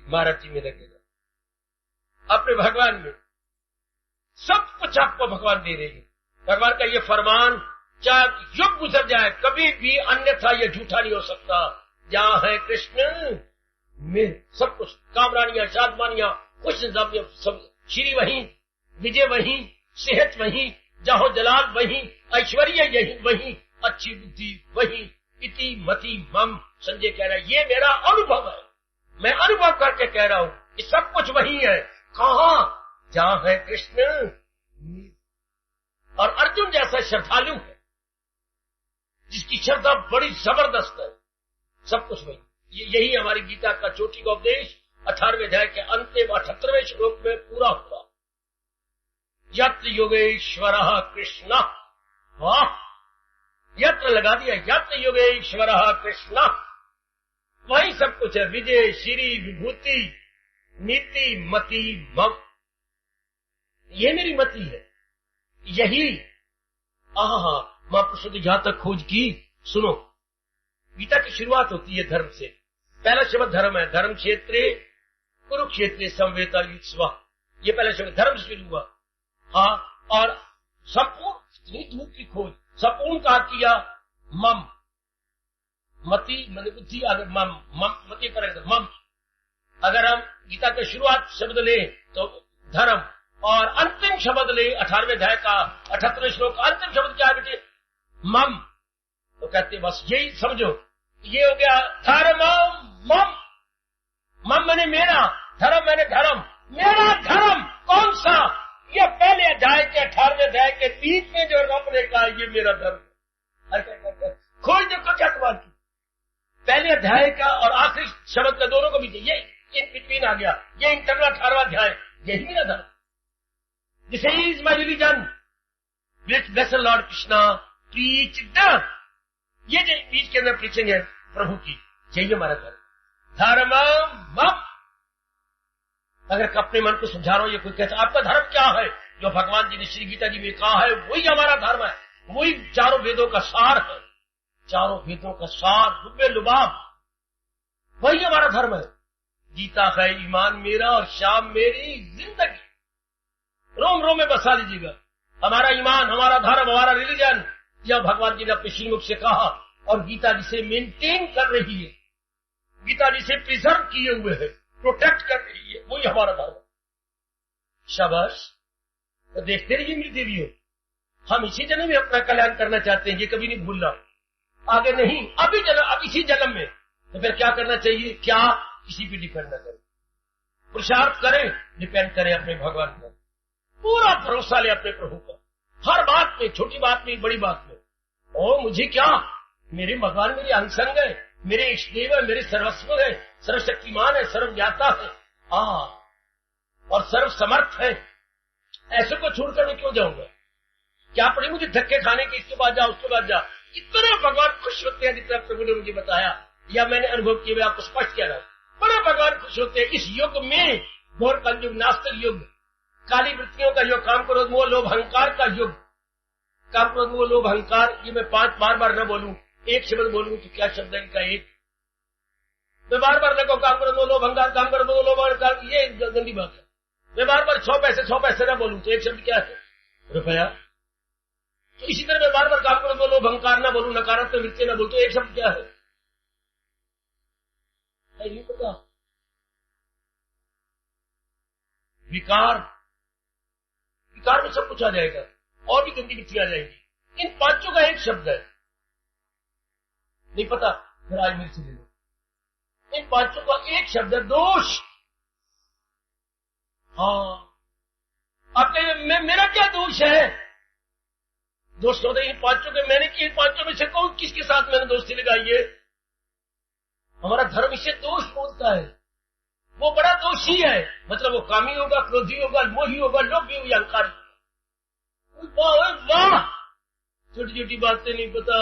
महाराज जी में लगेगा अपने भगवान में, सब कुछ आपको भगवान दे रही है। भगवान का ये फरमान, चाहे युग गुजर जाए, कभी भी अन्यथा ये झूठा नहीं हो सकता। जहां है कृष्ण में सब कुछ, कामरानियां, शादमानियां, खुश सब, श्री वहीं, विजय वहीं, सेहत वहीं, जाहो जलाल वहीं, ऐश्वर्य यही वहीं, अच्छी बुद्धि वहीं, इति मति मम। संजय कह रहा है, ये मेरा अनुभव है, मैं अनुभव करके कह रहा हूं, ये सब कुछ वही है। कहां, जहां है कृष्ण। और अर्जुन जैसा श्रद्धालु है, जिसकी श्रद्धा बड़ी जबरदस्त है, सब कुछ वही। यही हमारी गीता का चोटी का उपदेश 18वें अध्याय के अंतिम 78वें श्लोक में पूरा हुआ। यत्र योगेश्वरः कृष्ण, वाह, यत्र लगा दिया, यत्र योगेश्वरः कृष्ण, वही सब कुछ है। विजय, श्री, विभूति, नीति, मति, मम, ये मेरी मति है। यही महापुरुषों ने जहां तक खोज की, सुनो, गीता की शुरुआत होती है धर्म से। पहला शब्द धर्म है, धर्म क्षेत्रे कुरुक्षेत्रे समवेता युत्स्वा, ये पहला शब्द धर्म से शुरू हुआ। हाँ, और संपूर्ण, इतनी दूर की खोज, संपूर्ण कहा किया मम, मति मन बुद्धि, अगर मम मति करेंगे मम। अगर हम गीता के शुरुआत शब्द ले तो धर्म, और अंतिम शब्द ले 18वें अध्याय का 78वें श्लोक, अंतिम शब्द क्या है बेटे, मम। तो कहते बस यही समझो, ये हो गया धर्म। मम, मम मैंने मेरा, धर्म मैंने धर्म, मेरा धर्म कौन सा? ये पहले अध्याय के 18वें अध्याय के बीच में जो रब ने कहा ये मेरा धर्म है। खोज देखो क्या कमाल की, पहले अध्याय का और आखिरी शब्द का दोनों को बीच ये इन बिटवीन आ गया, ये इंटरनल 18वां अध्याय, यही मेरा धर्म। This is my religion which blessed Lord Krishna preached. ये जो बीच के अंदर प्रीचिंग है प्रभु की, यही हमारा धर्म। धर्म अगर अपने मन को समझा रहा हूं, ये कोई कहता आपका धर्म क्या है, जो भगवान जी ने श्री गीता जी में कहा है वही हमारा धर्म है, वही चारों वेदों का सार है, चारों वेदों का सार लुबे लुबाब, वही हमारा धर्म है। गीता है ईमान मेरा और शाम मेरी जिंदगी, रोम रोम में बसा लीजिएगा। हमारा ईमान, हमारा धर्म, हमारा रिलीजन, यह भगवान जी ने अपने श्रीमुख से कहा और गीता जी से मेंटेन कर रही है, गीता जी से प्रिजर्व किए हुए है, प्रोटेक्ट कर रही है, वही हमारा धर्म। शाबाश, तो देखते रहिए मेरी देवियों, हम इसी जन्म में अपना कल्याण करना चाहते हैं, ये कभी नहीं भूलना, आगे नहीं, अभी जन्म, अब इसी जन्म में। तो फिर क्या करना चाहिए? क्या किसी पे डिपेंड न करें, पुरुषार्थ करें, डिपेंड करें अपने भगवान पर, पूरा भरोसा ले अपने प्रभु का, हर बात में, छोटी बात में, बड़ी बात में। ओ मुझे क्या, मेरे भगवान मेरे अंगसंग है, मेरे इष्टदेव है, मेरे सर्वस्व है, सर्वशक्तिमान है, सर्वज्ञाता है, और सर्व समर्थ है, ऐसे को छोड़कर मैं क्यों जाऊंगा? क्या पड़ी मुझे धक्के खाने के, इसके बाद जा उसके बाद जा? इतने भगवान खुश होते हैं जितना प्रभु ने मुझे बताया या मैंने अनुभव किया, मैं आपको स्पष्ट कह रहा हूं, बड़े भगवान खुश होते हैं। इस युग में, घोर कलयुग, नास्तिक युग, काली वृत्तियों का युग, काम क्रोध मोह लोभ अहंकार का युग, काम क्रोध मोह लोभ अहंकार, ये मैं 5 बार न बोलूं, एक शब्द बोलूं तो क्या शब्द है इनका? एक मैं बार लगो काम क्रोध मोह लोभ अहंकार, काम क्रोध मोह लोभ अहंकार, ये गंदी बात है। मैं बार 100 पैसे न बोलूं तो एक शब्द क्या है? रुपया। तो इसी तरह मैं बार काम क्रोध मोह लोभ अहंकार न बोलूं, नकारात्मक वृत्ति न बोलूं तो एक शब्द क्या है? नहीं पता। विकार, विकार में सब कुछ आ जाएगा और भी गंदी वृत्तियां आ जाएंगी। इन 5 का एक शब्द है, नहीं पता, फिर आज मेरे से ले लो। इन 5 का एक शब्द है दोष। हाँ, आप कहेंगे मेरा क्या दोष है? दोष होते इन 5 के, मैंने कि इन 5 में से कौन किसके साथ मैंने दोस्ती लगाई है? हमारा धर्म इसे दोष बोलता है, वो बड़ा दोषी है, मतलब वो कामी होगा, क्रोधी होगा, मोही होगा, लोभी होगा, अहंकारी होगा। वाह, छोटी छोटी बातें नहीं पता,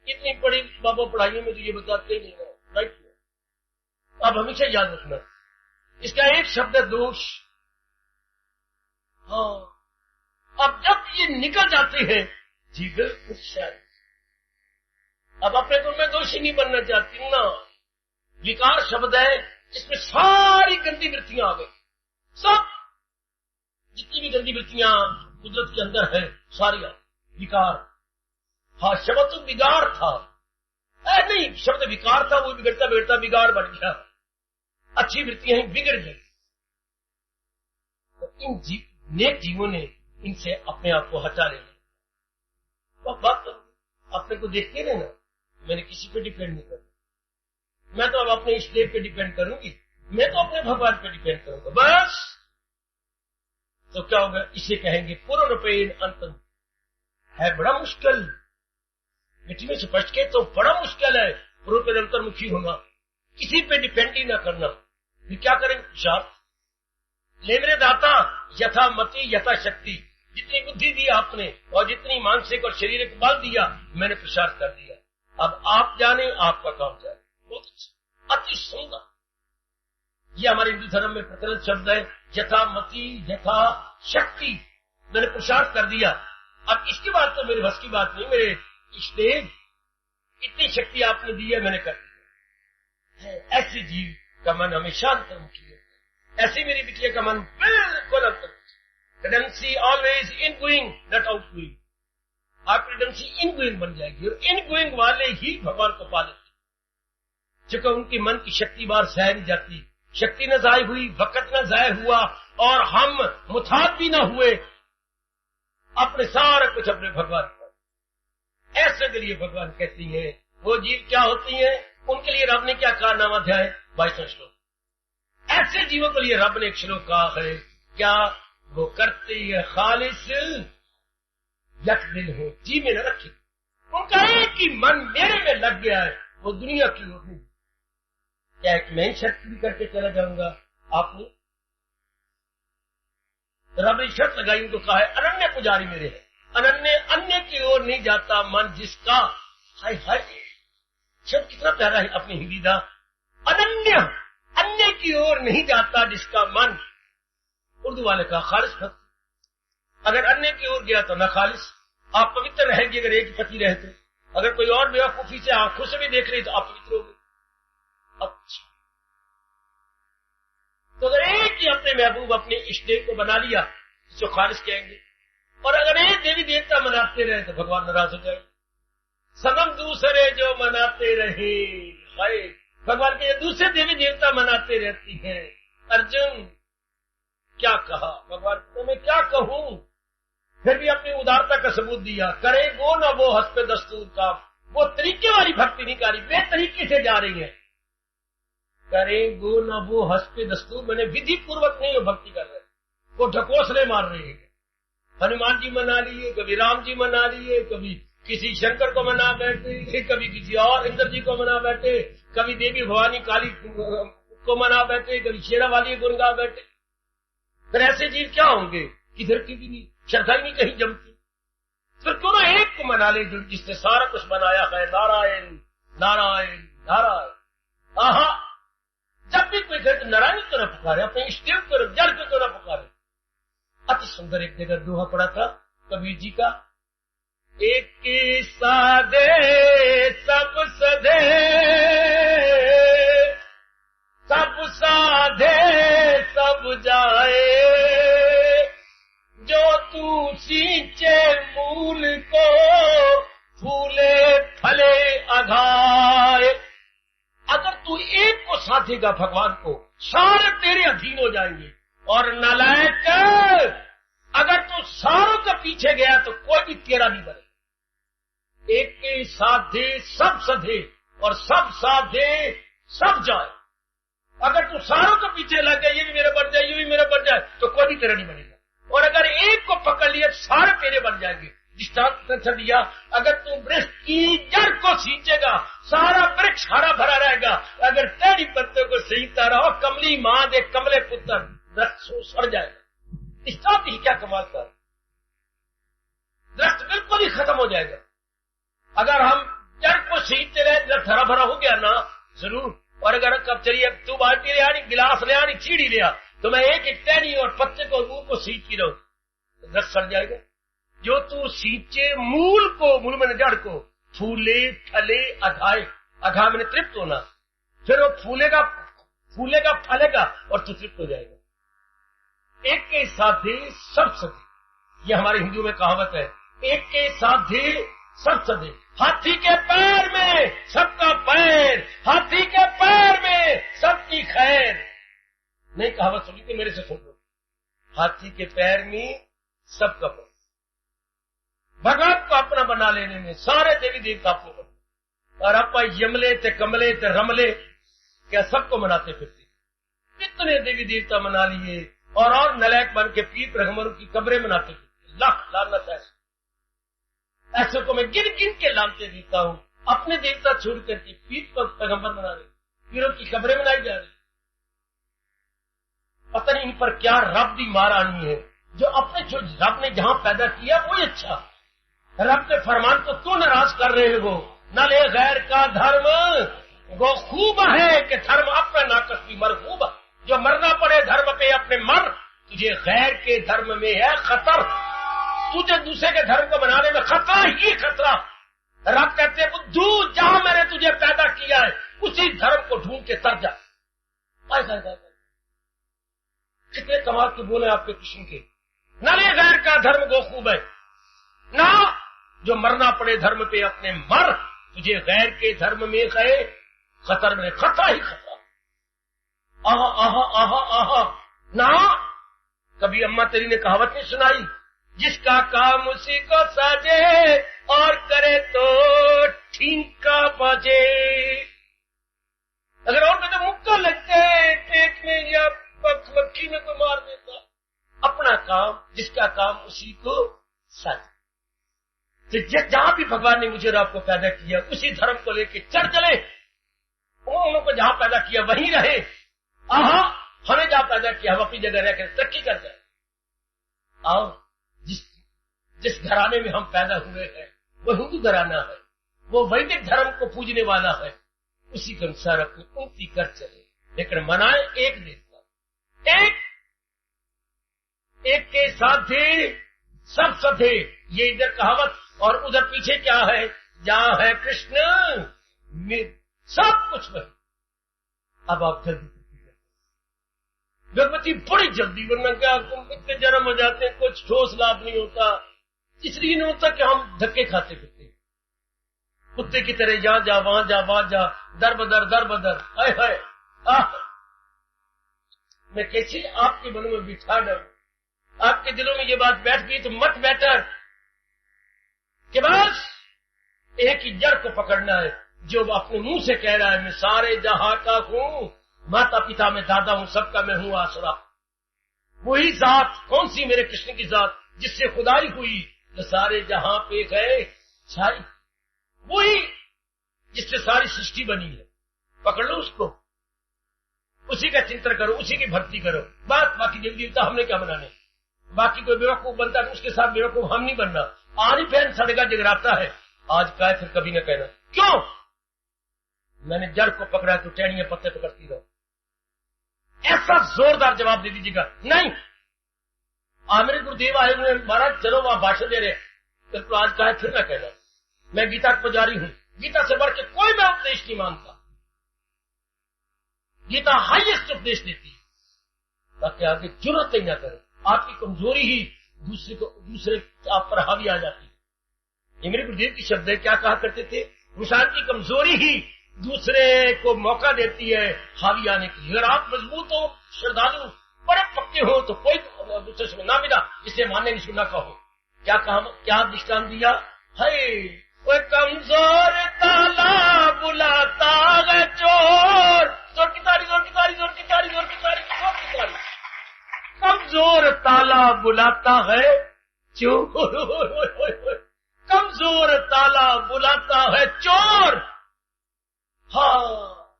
इतनी बड़ी बाबा पढ़ाइयों में तो ये बताते ही नहीं है, राइट? अब हमेशा याद रखना, इसका एक शब्द है दोष। हाँ, अब जब ये निकल जाते हैं जिगर उत्साह, अब अपने को मैं दोषी नहीं बनना चाहती ना। विकार शब्द है जिसमें सारी गंदी वृत्तियां आ गई, सब जितनी भी गंदी वृत्तियां कुदरत के अंदर है सारी विकार। हाँ, शब्द तो बिगाड़ था, नहीं, शब्द विकार था, वो बिगड़ता बिगड़ता बिगाड़ बन गया, अच्छी वृत्तियां ही बिगड़ गई। तो इन नेक जीवों ने इनसे अपने आप को हटा लेना। अब बात अपने को देखते रहना, मैंने किसी पे डिपेंड नहीं करना, मैं तो अब अपने इष्टदेव पे डिपेंड करूंगी, मैं तो अपने भगवान पे डिपेंड करूंगा, बस। तो क्या होगा? इसे कहेंगे पूर्ण रूपेण अंतम। है बड़ा मुश्किल, मिट्टी में स्पष्ट के तो बड़ा मुश्किल है पूर्ण रूपेण अंतर्मुखी होना, किसी पे डिपेंड ही ना करना। फिर क्या करेंगे? पुरुषार्थ ले मेरे दाता, यथा मति यथा शक्ति, जितनी बुद्धि दी आपने और जितनी मानसिक और शारीरिक बल दिया, मैंने पुरुषार्थ कर दिया, अब आप जाने, आपका काम जाने। बहुत अच्छा, अति सुंदर। ये हमारे हिंदू धर्म में प्रचलित शब्द है, यथा मति यथा शक्ति, मैंने पुरुषार्थ कर दिया। अब इसके बाद तो मेरे बस की बात नहीं, मेरे इष्टदेव इतनी शक्ति आपने दी है, मैंने कर दी। ऐसे जीव का मन हमेशा अंतर्मुखी है, ऐसी मेरी बिटिया का मन बिल्कुल अंतर्मुखी। Tendency always in going, not out going. आपकी टेंडेंसी इन गोइंग बन जाएगी, और इन गोइंग वाले ही भगवान को पा लेते, क्योंकि उनके मन की शक्ति बार जाया नहीं जाती। शक्ति न जाय हुई, वक्त न जाय हुआ, और हम मुताद भी न हुए, अपने सारा कुछ अपने भगवान पर। ऐसे के लिए भगवान कहती हैं, वो जीव क्या होती हैं, उनके लिए रब ने क्या कारनामा दिया है? 22वां श्लोक। ऐसे ऐसे जीवों के लिए रब ने एक श्लोक कहा है, क्या वो करते ही खालिस यक दिल हो, जी में न रखे। उनका एक ही मन मेरे में लग गया है, वो दुनिया की ओर नहीं। क्या एक मैं ही शर्त भी करके चला जाऊंगा? आपने रब ने शर्त लगाई, उनको कहा है अनन्य पुजारी मेरे है, अनन्य अन्य की ओर नहीं जाता मन जिसका। हाय हाय, शब्द कितना प्यारा है अपनी हिंदी का। अनन्य अन्य की ओर नहीं जाता जिसका मन, उर्दू वाले का खालिस भक्ति। अगर अन्य की ओर गया तो न खालिस। आप पवित्र रहेंगे अगर एक पति रहे तो। अगर कोई और बेवकूफी से आंखों से भी देख रहे तो आप पवित्र होंगे। अच्छा, तो अगर एक ही अपने महबूब अपने इष्ट को बना लिया तो खालिस कहेंगे, और अगर एक देवी देवता मनाते रहे तो भगवान नाराज हो जाएंगे। सनम दूसरे जो मनाते रहे, हाय भगवान के दूसरे देवी देवता मनाते रहती हैं। अर्जुन क्या कहा भगवान को, मैं क्या कहूं? फिर भी अपनी उदारता का सबूत दिया। करे वो न वो हस्पे दस्तूर का, वो तरीके वाली भक्ति नहीं कर रही, बेतरीके से जा रही है। करे वो न वो हस्पे दस्तूर, मैंने विधि पूर्वक नहीं वो भक्ति कर रहे, वो ढकोसले मार रहे हैं। हनुमान जी मना लिए, कभी राम जी मना लिए, कभी किसी शंकर को मना बैठे, कभी किसी और इंद्र जी को मना बैठे, कभी देवी भवानी काली को मना बैठे, कभी शेरा वाली गुण गा बैठे। फिर ऐसे जीव क्या होंगे? किधर की भी नहीं, श्रद्धा ही नहीं कहीं जमती। फिर क्यों ना एक को मना ले जो जिसने सारा कुछ बनाया है। नारायण नारायण नारायण। आहा, जब भी कोई घर नारायण को न पुकारे, अपने इष्टदेव को जल को न पुकारे। अति सुंदर एक जगह दोहा पड़ा था कबीर जी का, एक की साधे सब सधे, सब साधे सब जाए, जो तू सींचे मूल को फूले फले अघाए। अगर तू एक को साधेगा भगवान को, सारे तेरे अधीन हो जाएंगे। और नालायक, अगर तू सारों के पीछे गया तो कोई भी तेरा नहीं बने। एक के साधे सब सधे और सब साधे सब जाए। अगर तू सारों के पीछे लग गया, ये भी मेरा बन जाए, ये भी मेरा बन जाए, तो कोई भी तेरा नहीं बनेगा। और अगर एक को पकड़ लिया सारे तेरे बन जाएंगे। दृष्टांत दिया, अगर तू वृक्ष की जड़ को सींचेगा सारा वृक्ष हरा भरा रहेगा। अगर टेढ़ी पत्तों को सींचता रहो, कमली मां दे कमले पुत्र, वृक्ष सड़ जाएगा। दृष्टांत ही क्या कमाल का, वृक्ष बिल्कुल ही खत्म हो जाएगा। अगर हम जड़ को सींचते रहे, वृक्ष हरा भरा हो गया ना, जरूर। और अगर कब चलिए तू बाल्टी ले आनी, गिलास ले आनी, चीड़ी ले आ, तो मैं एक एक टहनी और पत्ते को मूल को सींचती रहूं, तो वृक्ष सड़ जाएगा। जो तू सींचे मूल को, मूल में जड़ को, फूले फले अघाए, अघा मैंने तृप्त होना, फिर वो फूलेगा फूलेगा फलेगा और तू तृप्त हो जाएगा। एक के साधे सब सधे, ये हमारे हिंदू में कहावत है, एक के साधे सब सधे। हाथी के पैर में सबका पैर, हाथी के पैर में सबकी खैर। नहीं कहावत सुनी थी, मेरे से सुन लो। हाथी के पैर में सबका पैर। भगवान को अपना बना लेने में सारे देवी देवता अपने बने, और अपा यमले ते कमले ते रमले, क्या सबको मनाते फिरते। कितने देवी देवता मना लिए, और नलायक बन के पीर रघमरू की कब्रें मनाते फिरते। लाख लानत है ऐसे को मैं गिन गिन के लानते देता हूं। अपने देवता छोड़ करके पीर पर पैगंबर बना रहे, पीरों की कब्रें बनाई जा रही। पता नहीं इन पर क्या रब दी मार आनी है, जो अपने जो रब ने जहां पैदा किया वही अच्छा। रब के फरमान को क्यों नाराज कर रहे हो? न ले गैर का धर्म वो खूब है कि धर्म अपना नाकस भी मरहूब। जो मरना पड़े धर्म पे अपने मर, तुझे गैर के धर्म में है खतर। तुझे दूसरे के धर्म को बनाने में खतरा ही खतरा। रब कहते हैं बुद्धू, जहां मैंने तुझे पैदा किया है उसी धर्म को ढूंढ के तर जा। कितने कमाल के बोले आपके कृष्ण के। न ले गैर का धर्म वो खूब है, ना जो मरना पड़े धर्म पे अपने मर, तुझे गैर के धर्म में गए खतर में खतरा ही खतरा। आहा आहा आहा आहा ना। कभी अम्मा तेरी ने कहावत नहीं सुनाई, जिसका काम उसी को साजे और करे तो ठीका बाजे। अगर और तो मुक्का लगते पेट में या जिसका काम उसी को साथ। तो जहां भी भगवान ने मुझे और आपको पैदा किया उसी धर्म को लेके चढ़ चले, उन्होंने को जहां पैदा किया वहीं रहे। आहा, हमें जहां पैदा किया हम अपनी जगह रहकर तरक्की कर जाए। आओ, जिस घराने में हम पैदा हुए हैं वो हिंदू घराना है, वो वैदिक धर्म को पूजने वाला है, उसी के अनुसार अपनी उन्नति कर चले, लेकिन मनाए एक दिन का। एक के साथे सब सधे, ये इधर कहावत, और उधर पीछे क्या है, जहां है कृष्ण सब कुछ वही। अब आप जल्दी भगवती बड़ी जल्दी, वरना क्या इतने जन्म हो जाते हैं, कुछ ठोस लाभ नहीं होता। इसलिए नहीं होता कि हम धक्के खाते फिरते कुत्ते की तरह, यहां जा वहां जा वहां जा, दर बदर। हाय हाय, मैं कैसे आपके मनों में बिठा डालूं, आपके दिलों में ये बात बैठ गई तो मत बैठर कि बस एक ही जड़ को पकड़ना है, जो अपने मुंह से कह रहा है मैं सारे जहां का हूं, माता पिता में दादा हूं, सबका मैं हूं आसरा। वही जात, कौन सी मेरे कृष्ण की जात, जिससे खुदाई हुई जो सारे जहां पे गए छाई, वही जिससे सारी सृष्टि बनी है। पकड़ लो उसको, उसी का चिंतन करो, उसी की भक्ति करो। बाकी देवी देवता हमने क्या बनाने, बाकी कोई बेवकूफ बनता है उसके साथ बेवकूफ हम नहीं बनना। आनी पहन सड़गा जगराता है, आज का है फिर कभी न कहना क्यों मैंने जड़ को पकड़ा तो टहनियां पत्ते पकड़ती रहो। ऐसा जोरदार जवाब दे दीजिएगा, नहीं। मेरे गुरुदेव आए हुए महाराज, चलो वहां भाषण दे रहे, तो आज का है फिर न कहना। मैं गीता का पुजारी हूं, गीता से बढ़ के कोई मैं उपदेश नहीं मानता। गीता हाईएस्ट उपदेश देती है, ताकि आगे जरूरत ही ना करे। आपकी कमजोरी ही दूसरे आप पर हावी आ जाती है। ये मेरे गुरुदेव की शब्द है, क्या कहा करते थे, इंसान की कमजोरी ही दूसरे को मौका देती है हावी आने की। अगर आप मजबूत हो, श्रद्धालु, बड़े पक्के हो, तो कोई दूसरे से ना मिला इसे मानने नहीं सुना कहो। क्या कहा, क्या दृष्टांत दिया है, वो कमजोर ताला बुलाता है चोर, जोर की तारी, जोर की तारी, जोर की तारी, जोर की तारी, जोर की तारी। कमजोर ताला बुलाता है चोर, कमजोर ताला बुलाता है चोर। हाँ,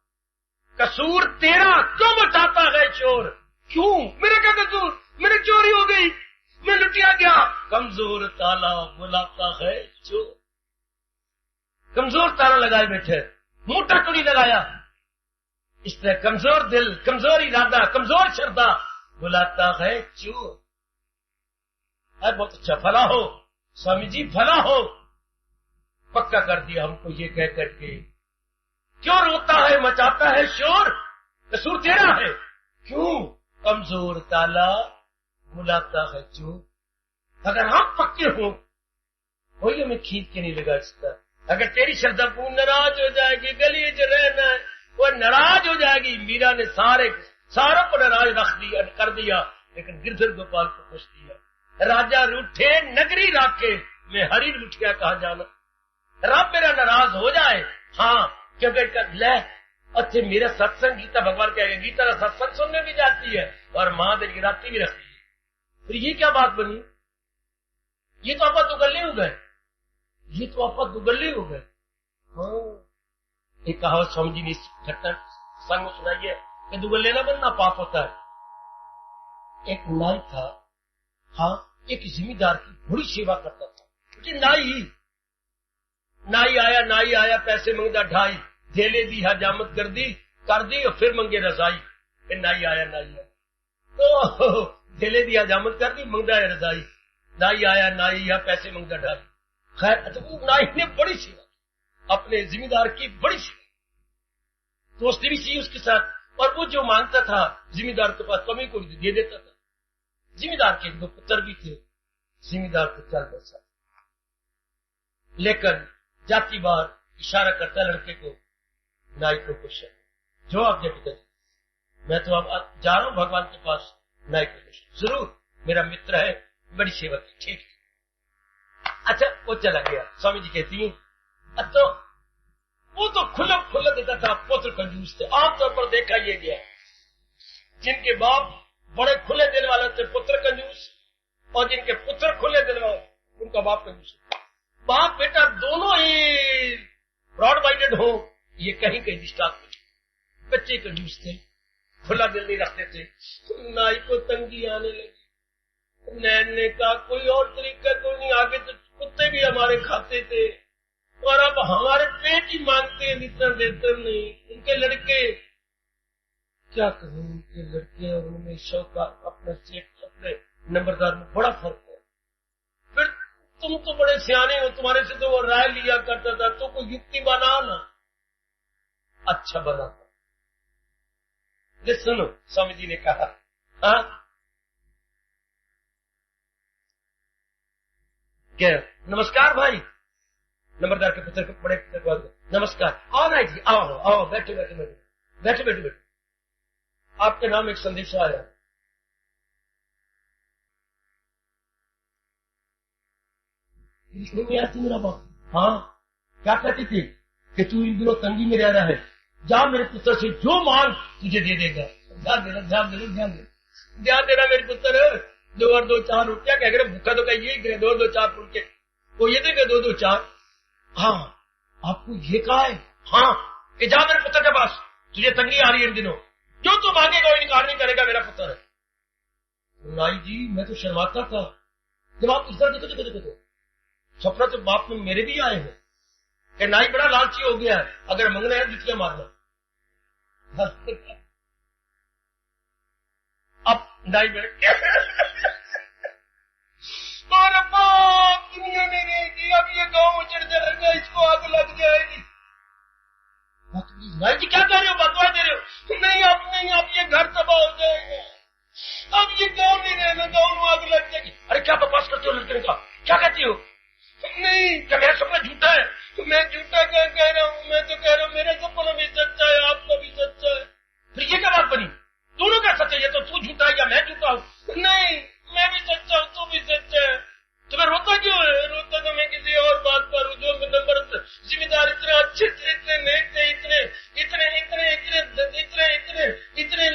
कसूर तेरा, क्यों बचाता है चोर, क्यों, मेरा क्या कसूर, मेरी चोरी हो गई, मैं लुटिया गया। कमजोर ताला बुलाता है चोर। कमजोर ताला लगाए बैठे, मोटा तो नहीं लगाया। इस तरह कमजोर दिल, कमजोर इरादा, कमजोर श्रद्धा बुलाता है चोर। बहुत अच्छा, भला हो स्वामी जी, भला हो। पक्का कर दिया हमको ये कह करके, क्यों रोता है मचाता है शोर, कसूर तेरा है, क्यों, कमजोर ताला बुलाता है चोर। अगर हम पक्के हो, कोई हमें खींच के नहीं लगा सकता। अगर तेरी श्रद्धा पूर्ण नाराज हो जाएगी, गली जो रहना है वो नाराज हो जाएगी। मीरा ने सारों को नाराज कर दिया, लेकिन गिरधर गोपाल को खुश दिया। राजा रूठे नगरी राखे, मैं हरी लुटिया कहा जाना। रब मेरा नाराज हो जाए, हाँ, क्योंकि ले अच्छे मेरा सत्संग, गीता भगवान कहेगा, गीता का सत्संग सुनने भी जाती है और महादेव की रात्रि भी रखती है। फिर ये क्या बात बनी, ये तो आप दुगल्ले हो गए, ये तो आप दुगल्ले हो गए। हाँ, एक कहावत स्वामी जी ने घटना संग सुनाई है कि दुगल्ले ना बनना पाप होता है। एक नाई था, हाँ, एक जिम्मेदार की बड़ी सेवा करता था। नाई आया पैसे मंगता ढाई, धेले दी हजामत कर दी और फिर मंगे रजाई। नाई आया तो धेले दी हजामत कर दी, मंगता है रजाई। नाई आया पैसे मंगता ढाई। खैर, अच्छा, वो नाई ने बड़ी सेवा, अपने जिम्मेदार की बड़ी सेवा, दोस्ती भी सी उसके साथ, और वो जो मांगता था जिम्मेदार के पास कमी को दे देता था। जिम्मेदार के दो पुत्र भी थे, जिम्मेदार को चल बसा, लेकिन जाती बार इशारा करता लड़के को, नाई को क्वेश्चन, जो आप जब पिताजी, मैं तो अब जा रहा हूं भगवान के पास। नाई को क्वेश्चन, जरूर, मेरा मित्र है, बड़ी सेवा की, ठीक है। अच्छा, वो चला गया। स्वामी जी कहती हूँ, तो वो तो खुला देता था, पुत्र कंजूस थे। आमतौर पर देखा ये गया, जिनके बाप बड़े खुले दिल वाले थे, पुत्र कंजूस, और जिनके पुत्र खुले दिल में उनका बाप कंजूस। बाप बेटा दोनों ही ब्रॉड माइंडेड हो, ये कहीं कहीं डिस्टर्ब। बच्चे कंजूस थे, खुला दिल नहीं रखते थे। नाई को तंगी आने लगी। नैन ने कहा कोई और तरीका कोई नहीं, आगे तो कुत्ते भी हमारे खाते थे और अब हमारे पेट ही मांगते हैं, इतना देते नहीं। उनके लड़के क्या करूं, उनके लड़के और उनमें शौकात अपने सेठ अपने नंबरदार में बड़ा फर्क है। फिर तुम तो बड़े सियाने हो, तुम्हारे से तो वो राय लिया करता था, तो कोई युक्ति बना ना। अच्छा बना था। ये सुनो, स्वामी जी ने कहा, हाँ क्या नमस्कार भाई। नंबरदार के पुत्र बड़े पुत्र को नमस्कार। आओ ना जी, आओ आओ, बैठे बैठे बैठे बैठे बैठे बैठे। आपके नाम एक संदेश आया। नहीं आती मेरा बाप। हाँ क्या कहती थी कि तू इन दिनों तंगी में रह रहा है, जा मेरे पुत्र से जो मांग तुझे दे देगा। ध्यान देना ध्यान देना ध्यान देना ध्यान देना मेरे पुत्र। 2 और 2 4 क्या कह रहे, भूखा तो कहिए ही 2 2 4 फुलके वो ये देगा 2 2 4। हाँ आपको ये कहा है? हाँ कि जा मेरे पुत्र के पास, तुझे तंगी आ रही है इन दिनों, जो तू मांगेगा वो इनकार नहीं करेगा, मेरा पुत्र है। नाई जी मैं तो शर्माता था। जब आप इस तरह देखो देखो सपना तो बाप में मेरे भी आए हैं कि नाई बड़ा लालची हो गया है, अगर मंगना है जुतियां मारना। अब नाई में दुनिया नहीं रहेगी, अब ये गांव उजड़ जाएगा, इसको आग लग जाएगी। नाई जी क्या कह रहे हो, बदवा दे रहे हो? नहीं अब नहीं, अब ये घर तबाह हो जाएगा, अब ये गांव नहीं रहना, गांव में आग लग जाएगी। अरे क्या बकवास करते हो लड़के का, क्या कहती हो? नहीं क्या मेरा सपना झूठा है? तो मैं झूठा क्या कह रहा हूँ, मैं तो कह रहा हूँ मेरा सपना भी सच्चा है, आपका भी सच्चा है। फिर ये क्या बात बनी, दोनों का सच्चा है, तो तू झूठा है या मैं झूठा हूँ? नहीं मैं भी सच्चा हूँ, तू भी सच्चा है। तुम्हें रोता क्यों है? रोता तो मैं किसी और बात पर हूँ, जो नंबर जिम्मेदार इतने अच्छे थे, इतने नेक थे, इतने इतने इतने इतने इतने इतने इतने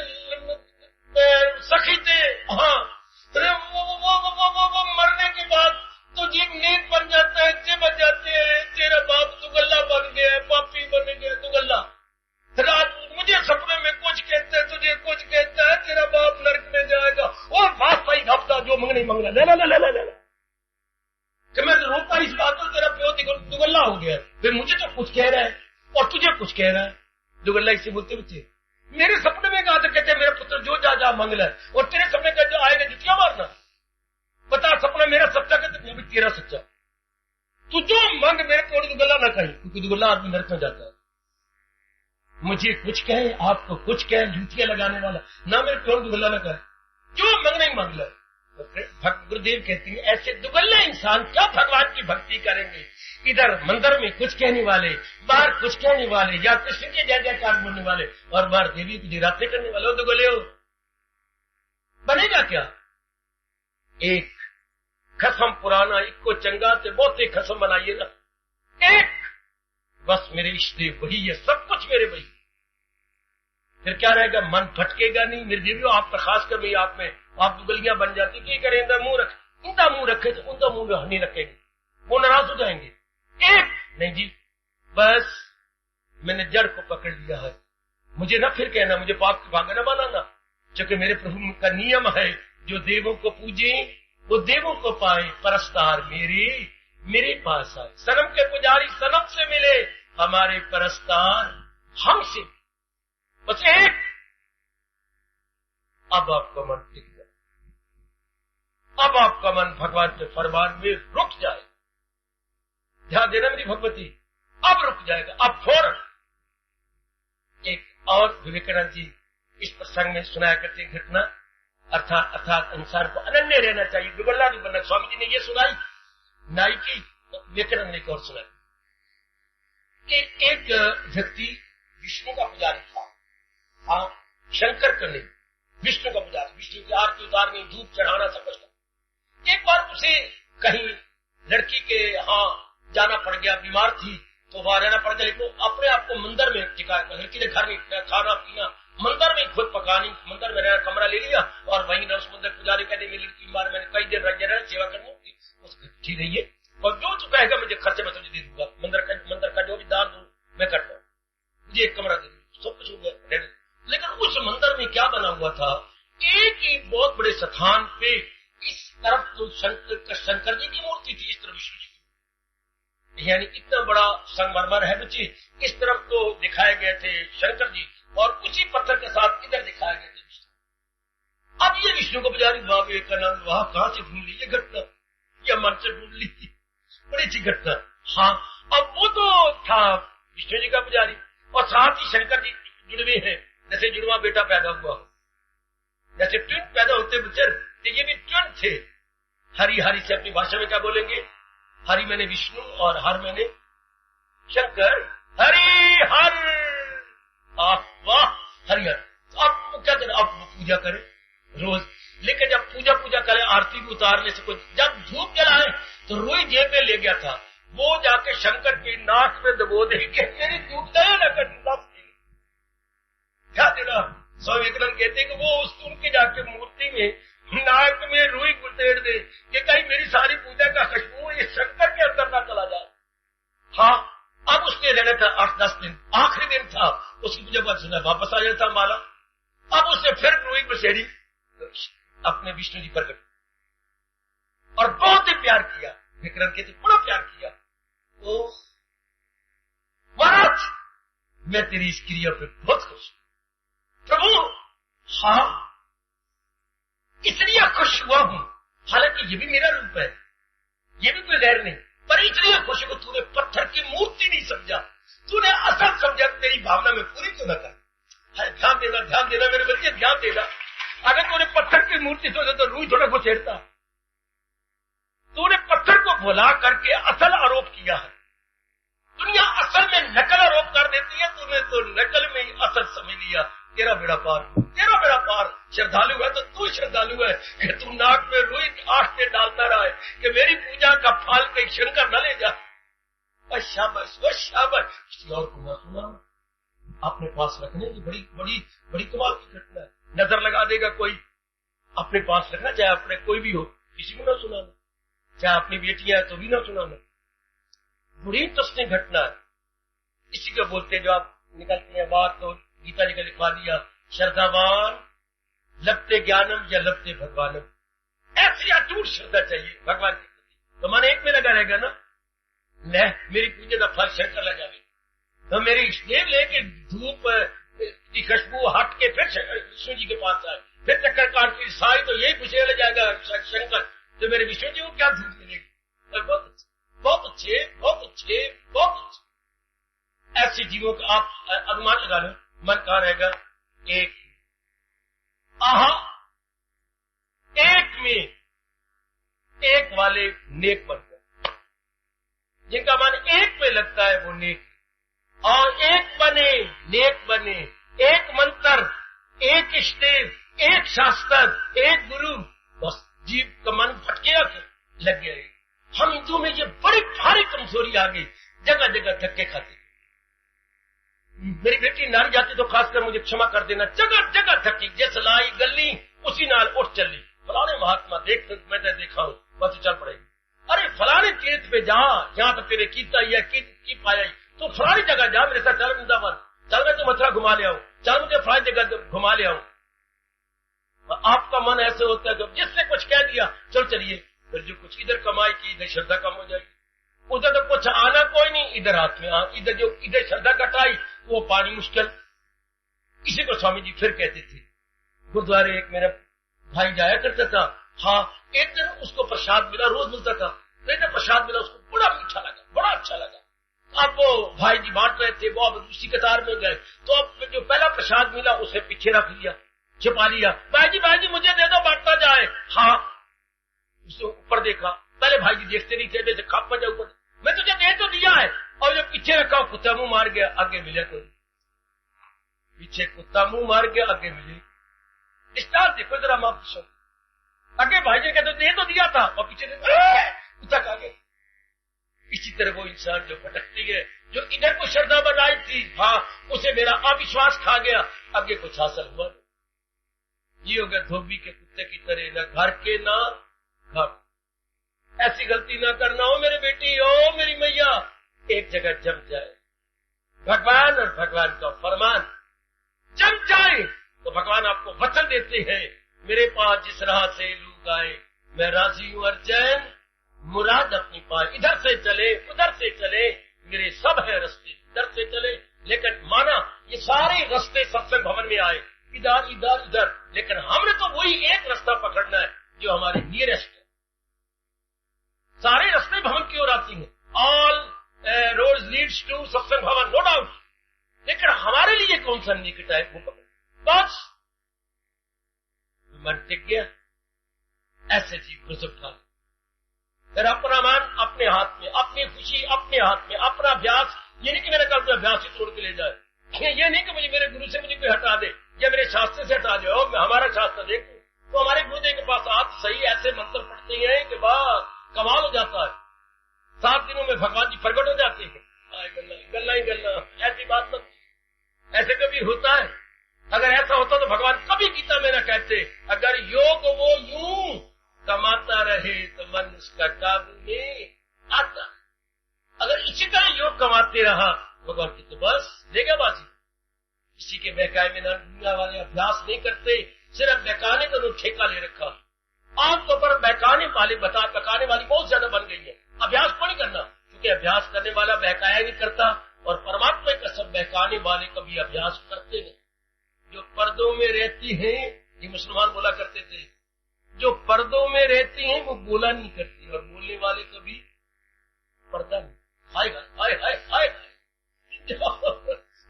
सखी थे। हाँ वो मरने के बाद तो जीव नेक बन जाता है, अच्छे बन जाते हैं। तेरा बाप दुगल्ला बन गया, पापी बन गया दुगल्ला। रात मुझे सपने में कुछ कहता है, तुझे कुछ कहता है, तेरा बाप नरक में जाएगा। और बात सही हफ्ता जो मंगने मंगना ले ला ले ला ले ला। कि मैं रोता इस बात पर तेरा प्यो दुगल्ला हो गया, फिर मुझे तो कुछ कह रहा है और तुझे कुछ कह रहा है। दुगल्ला इसे बोलते बच्चे मेरे सपने में कहा था, कहते मेरा पुत्र जो जा जा मंगला है, और तेरे सपने का जो आएगा जुतियां मारना। बता सपना मेरा सच्चा कहते भी तेरा सच्चा। तू जो मांग मेरे को दुगल्ला ना कहीं, क्योंकि दुगल्ला आदमी नरक में जाता है। मुझे कुछ कहे, आपको कुछ कहे, जुतियां लगाने वाला ना मेरे को दुगल्ला ना कहे, जो मांगना ही मांग ले। गुरुदेव कहते हैं ऐसे दुगल्ला इंसान क्या भगवान की भक्ति करेंगे। इधर मंदिर में कुछ कहने वाले, बाहर कुछ कहने वाले, या कृष्ण के जय जयकार बोलने वाले, और बाहर देवी की जगराते करने वाले। हो दुगले हो, बनेगा क्या? एक खसम पुराना इको चंगा ते बहुते खसम बनाइए ना, एक बस मेरे इष्ट देव वही है, सब कुछ मेरे वही। फिर क्या रहेगा, मन भटकेगा नहीं। मेरे देवी आप खास कर मैं आप में आप दुगलियां बन जाती, क्या करें, इंदा मुंह रखे तो उनका मुंह नहीं रखेंगे, वो नाराज हो जाएंगे। एक नहीं जी, बस मैंने जड़ को पकड़ लिया है। मुझे ना फिर कहना, मुझे पाप की भागा न बनाना, क्योंकि मेरे प्रभु का नियम है जो देवों को पूजे वो देवों को पाए, परस्तार मेरे पास आए। सनम के पुजारी सनम से मिले, हमारे परस्तार हमसे। बस एक, अब आपका मन टिक जाए, अब आपका मन भगवान के फरमान में रुक जाए। ध्यान देना मेरी भगवती, अब रुक जाएगा, अब फौरन। एक और विवेकानंद जी इस प्रसंग में सुनाया करते घटना, अर्थात इंसान को अनन्य रहना चाहिए, दुगल्ला नहीं बनना। स्वामी जी ने ये सुनाई नाई की, विवेकानंद ने एक और सुनाई कि एक व्यक्ति विष्णु का पुजारी था। हाँ, शंकर का नहीं, विष्णु का पुजारी, विष्णु की आरती उतारनी, धूप चढ़ाना, सब कुछ। एक बार उसे कहीं लड़की के जाना पड़ गया, बीमार थी तो वहां रहना पड़ गया, लेकिन अपने आप को मंदिर में टिकाया। लड़की ने घर में खाना पीना मंदिर में खुद पकानी, मंदिर में रहना, कमरा ले लिया और वहीं नरसमुंदर पुजारी का नहीं, मेरी लड़की बीमार, मैंने कई दिन रह सेवा करनी होगी, उसको ठीक रही है, और जो तू कहेगा मुझे खर्चे में तुझे दे दूंगा, मंदिर का जो भी दान दूं मैं करता हूँ, मुझे एक कमरा दे दूंगा, सब कुछ हो गया। लेकिन उस मंदिर में क्या बना हुआ था, एक ही बहुत बड़े स्थान पे इस तरफ तो शंकर जी की मूर्ति थी, इस तरफ विष्णु जी, यानी इतना बड़ा संगमरमर है बच्चे, इस तरफ तो दिखाए गए थे शंकर जी और उसी पत्थर के साथ इधर दिखाए गए थे विष्णु। अब ये विष्णु को पुजारी वहां विवेकानंद वहां कहां से ढूंढ ली ये घटना, यह मन से ढूंढ ली, बड़ी अच्छी घटना। हाँ, अब वो तो था विष्णु जी का पुजारी और साथ ही शंकर जी जुड़वे हैं, जैसे जुड़वा बेटा पैदा हुआ हो, जैसे ट्विन पैदा होते बच्चे, ये भी ट्विन थे। हरि हरि से अपनी भाषा में क्या बोलेंगे, हरि मैंने विष्णु और हर मैंने शंकर, हरि हर, वाह हरि हर। अब क्या करें, अब पूजा करें रोज, लेकिन जब पूजा करें आरती भी उतारने से कुछ, जब धूप जलाए तो रुई जेब में ले गया था, वो जाके शंकर की नाक में दबो देंगे, मेरी धूप दया न कर, क्या देना। स्वामी विवेकानंद कहते हैं कि वो उनके जाके मूर्ति में नाक में रुई गुतेड़ दे कि कहीं मेरी सारी पूजा का खुशबू ये शंकर के अंदर ना चला जाए। हाँ, अब उसने रहना था 8-10 दिन, आखिरी दिन था उसकी पूजा बाद सुना वापस आ जाता माला। अब उसने फिर रुई बसेड़ी अपने विष्णु जी प्रकट और बहुत ही प्यार किया, विवेकानंद कहते बड़ा प्यार किया। तो महाराज मैं तेरी इस क्रिया पे बहुत खुश हूं प्रभु, हाँ इसलिए खुश हुआ हूं, हालांकि ये भी मेरा रूप है, ये भी कोई गैर नहीं, पर इसलिए खुश हो तूने पत्थर की मूर्ति नहीं समझा, तूने असल समझा, तेरी भावना में पूरी तो न कर। ध्यान देना मेरे बच्चे, ध्यान देना। अगर तूने पत्थर की मूर्ति सोचा तो रूई थोड़ा घुसेड़ता, तूने पत्थर को भुला करके असल आरोप किया है। दुनिया असल में नकल आरोप कर देती है, तूने तो नकल में ही असल समझ लिया। तेरा बेड़ा पार। श्रद्धालु है तो तू श्रद्धालु है कि तू नाक में रुई 8 दिन डालता रहा है कि मेरी पूजा का फल कहीं शंकर न ले जा। शाबाश, किसी और को ना सुना, अपने पास रखने की बड़ी कमाल की घटना है। नजर लगा देगा कोई, अपने पास रखना, चाहे अपने कोई भी हो, किसी को ना सुनाना, चाहे अपनी बेटियां है तो भी ना सुनाना। बड़ी इंटरेस्टिंग घटना है। इसी को बोलते जो आप निकलते हैं बात, तो गीता जी का लिखवा दिया, श्रद्धावान लपते ज्ञानम या लपते भगवानम। ऐसी अटूट श्रद्धा चाहिए भगवान के प्रति, तो मन एक में लगा रहेगा ना, मेरी पूजा का फल शंकर लगा जाए, तो मेरी देव लेके धूप की खुशबू हट के फिर विष्णु जी के पास आए, फिर चक्कर काट के साई तो यही पूछे ले जाएगा शंकर, तो मेरे विष्णु जी को क्या धूप मिलेगी। बहुत अच्छे। ऐसे जीवों का आप अनुमान लगा लो, मन कहाँ रहेगा, एक में एक वाले नेक बनकर, जिनका मन एक में लगता है वो नेक, और एक बने नेक बने, एक मंत्र, एक इष्टेव, एक शास्त्र, एक गुरु, बस जीव का मन भटकेगा लग गया। हम हिंदुओं में ये बड़ी भारी कमजोरी आ गई, जगह जगह धक्के खाते। मेरी बेटी नारी जाती तो खासकर मुझे क्षमा कर देना, जगह जगह धक्की, जैसे लाई गली उसी नाल उठ चली, फलाने महात्मा देख तो मैं देखा हूं, बस चल पड़ेगी। अरे फलाने तीर्थ पे जहां तो तेरे कीता ही है, की पाया, तो फलानी जगह जा, मेरे साथ चल वृंदावन, चल मैं तो मथुरा घुमा ले आऊं, चल मुझे फलानी जगह घुमा ले आऊं। आपका मन ऐसे होता है, जब जिसने कुछ कह दिया चल चलिए, फिर जो कुछ इधर कमाई की इधर श्रद्धा कम हो जाएगी, उधर तो कुछ आना कोई नहीं, इधर हाथ में इधर जो इधर श्रद्धा कटाई वो पानी मुश्किल। इसी को स्वामी जी फिर कहते थे। गुरुद्वारे एक मेरा भाई जाया करता था, हाँ एक दिन उसको प्रसाद मिला, रोज मिलता था, एक दिन प्रसाद मिला, उसको बड़ा मीठा लगा, बड़ा अच्छा लगा। अब वो भाई जी बांट रहे थे, वो अब उसी कतार में गए, तो अब जो पहला प्रसाद मिला उसे पीछे रख लिया, छिपा लिया, भाई जी मुझे दे दो, बांटता जाए। हाँ, उसे ऊपर देखा, पहले भाई जी देखते नहीं थे, जैसे खाप मचा ऊपर, मैं तुझे दे तो दिया है, और जो पीछे रखा कुत्ता मुंह मार गया, आगे मिले कोई, पीछे कुत्ता मुंह मार गया, आगे मिले। स्टार देखो जरा महापुरुषों, आगे भाई जी कहते दे तो दिया था, और पीछे कुत्ता खा गया। इसी तरह वो इंसान जो भटकती है, जो इधर को श्रद्धा बनाई थी, हाँ उसे मेरा अविश्वास खा गया, आगे कुछ हासिल हुआ। ये हो गया धोबी के कुत्ते की तरह, न घर के ना घर। ऐसी गलती ना करना हो मेरे बेटी, ओ मेरी मैया, एक जगह जम जाए भगवान और भगवान का फरमान जम जाए तो भगवान आपको वचन देते हैं, मेरे पास जिस राह से लोग आए मैं राजी हूं अर्जन, मुराद अपनी पाए। इधर से चले उधर से चले, मेरे सब है रास्ते, इधर से चले। लेकिन माना ये सारे रास्ते सत्संग भवन में आए, इधर इधर इधर, लेकिन हमने तो वही एक रास्ता पकड़ना है जो हमारे नियरेस्ट है। सारे रास्ते भवन की ओर आती हैं, ऑल रोड्स लीड्स टू सत्संग भवन, नो डाउट, लेकिन हमारे लिए कौन सा निकट है वो पकड़। बस मन टिक गया, ऐसे जीव को उठा, फिर अपना मन अपने हाथ में, अपनी खुशी अपने हाथ में, अपना अभ्यास। ये नहीं कि मेरे कल पे अभ्यास ही छोड़ के ले जाए, ये नहीं कि मुझे मेरे गुरु से मुझे कोई हटा दे या मेरे शास्त्र से हटा दे, मैं हमारा शास्त्र देखूं तो हमारे गुरुदेव के पास हाथ सही ऐसे मंत्र पढ़ते हैं कि बस कमाल हो जाता है। 7 दिनों में भगवान जी प्रकट हो जाते हैं। गल्ला ही गल्ला, ऐसी बात मत, ऐसे कभी होता है? अगर ऐसा होता तो भगवान कभी गीता में न कहते, अगर योग वो यूं कमाता रहे तो मन उसका काबू में आता। अगर इसी तरह योग कमाते रहा भगवान की तो बस देगा बाजी। किसी के बहकाए में दुनिया वाले अभ्यास नहीं करते, सिर्फ बहकाने का लोग ठेका ले रखा। आमतौर पर बहकाने वाली बहुत ज्यादा बन गई है, अभ्यास को नहीं करना, क्योंकि अभ्यास करने वाला बहकाया नहीं करता और परमात्मा का सब बहकाने वाले कभी अभ्यास करते नहीं। जो पर्दों में रहती हैं, ये मुसलमान बोला करते थे, जो पर्दों में रहती हैं वो बोला नहीं करती, और बोलने वाले कभी पर्दा नहीं। हाय हाय हाय हाय,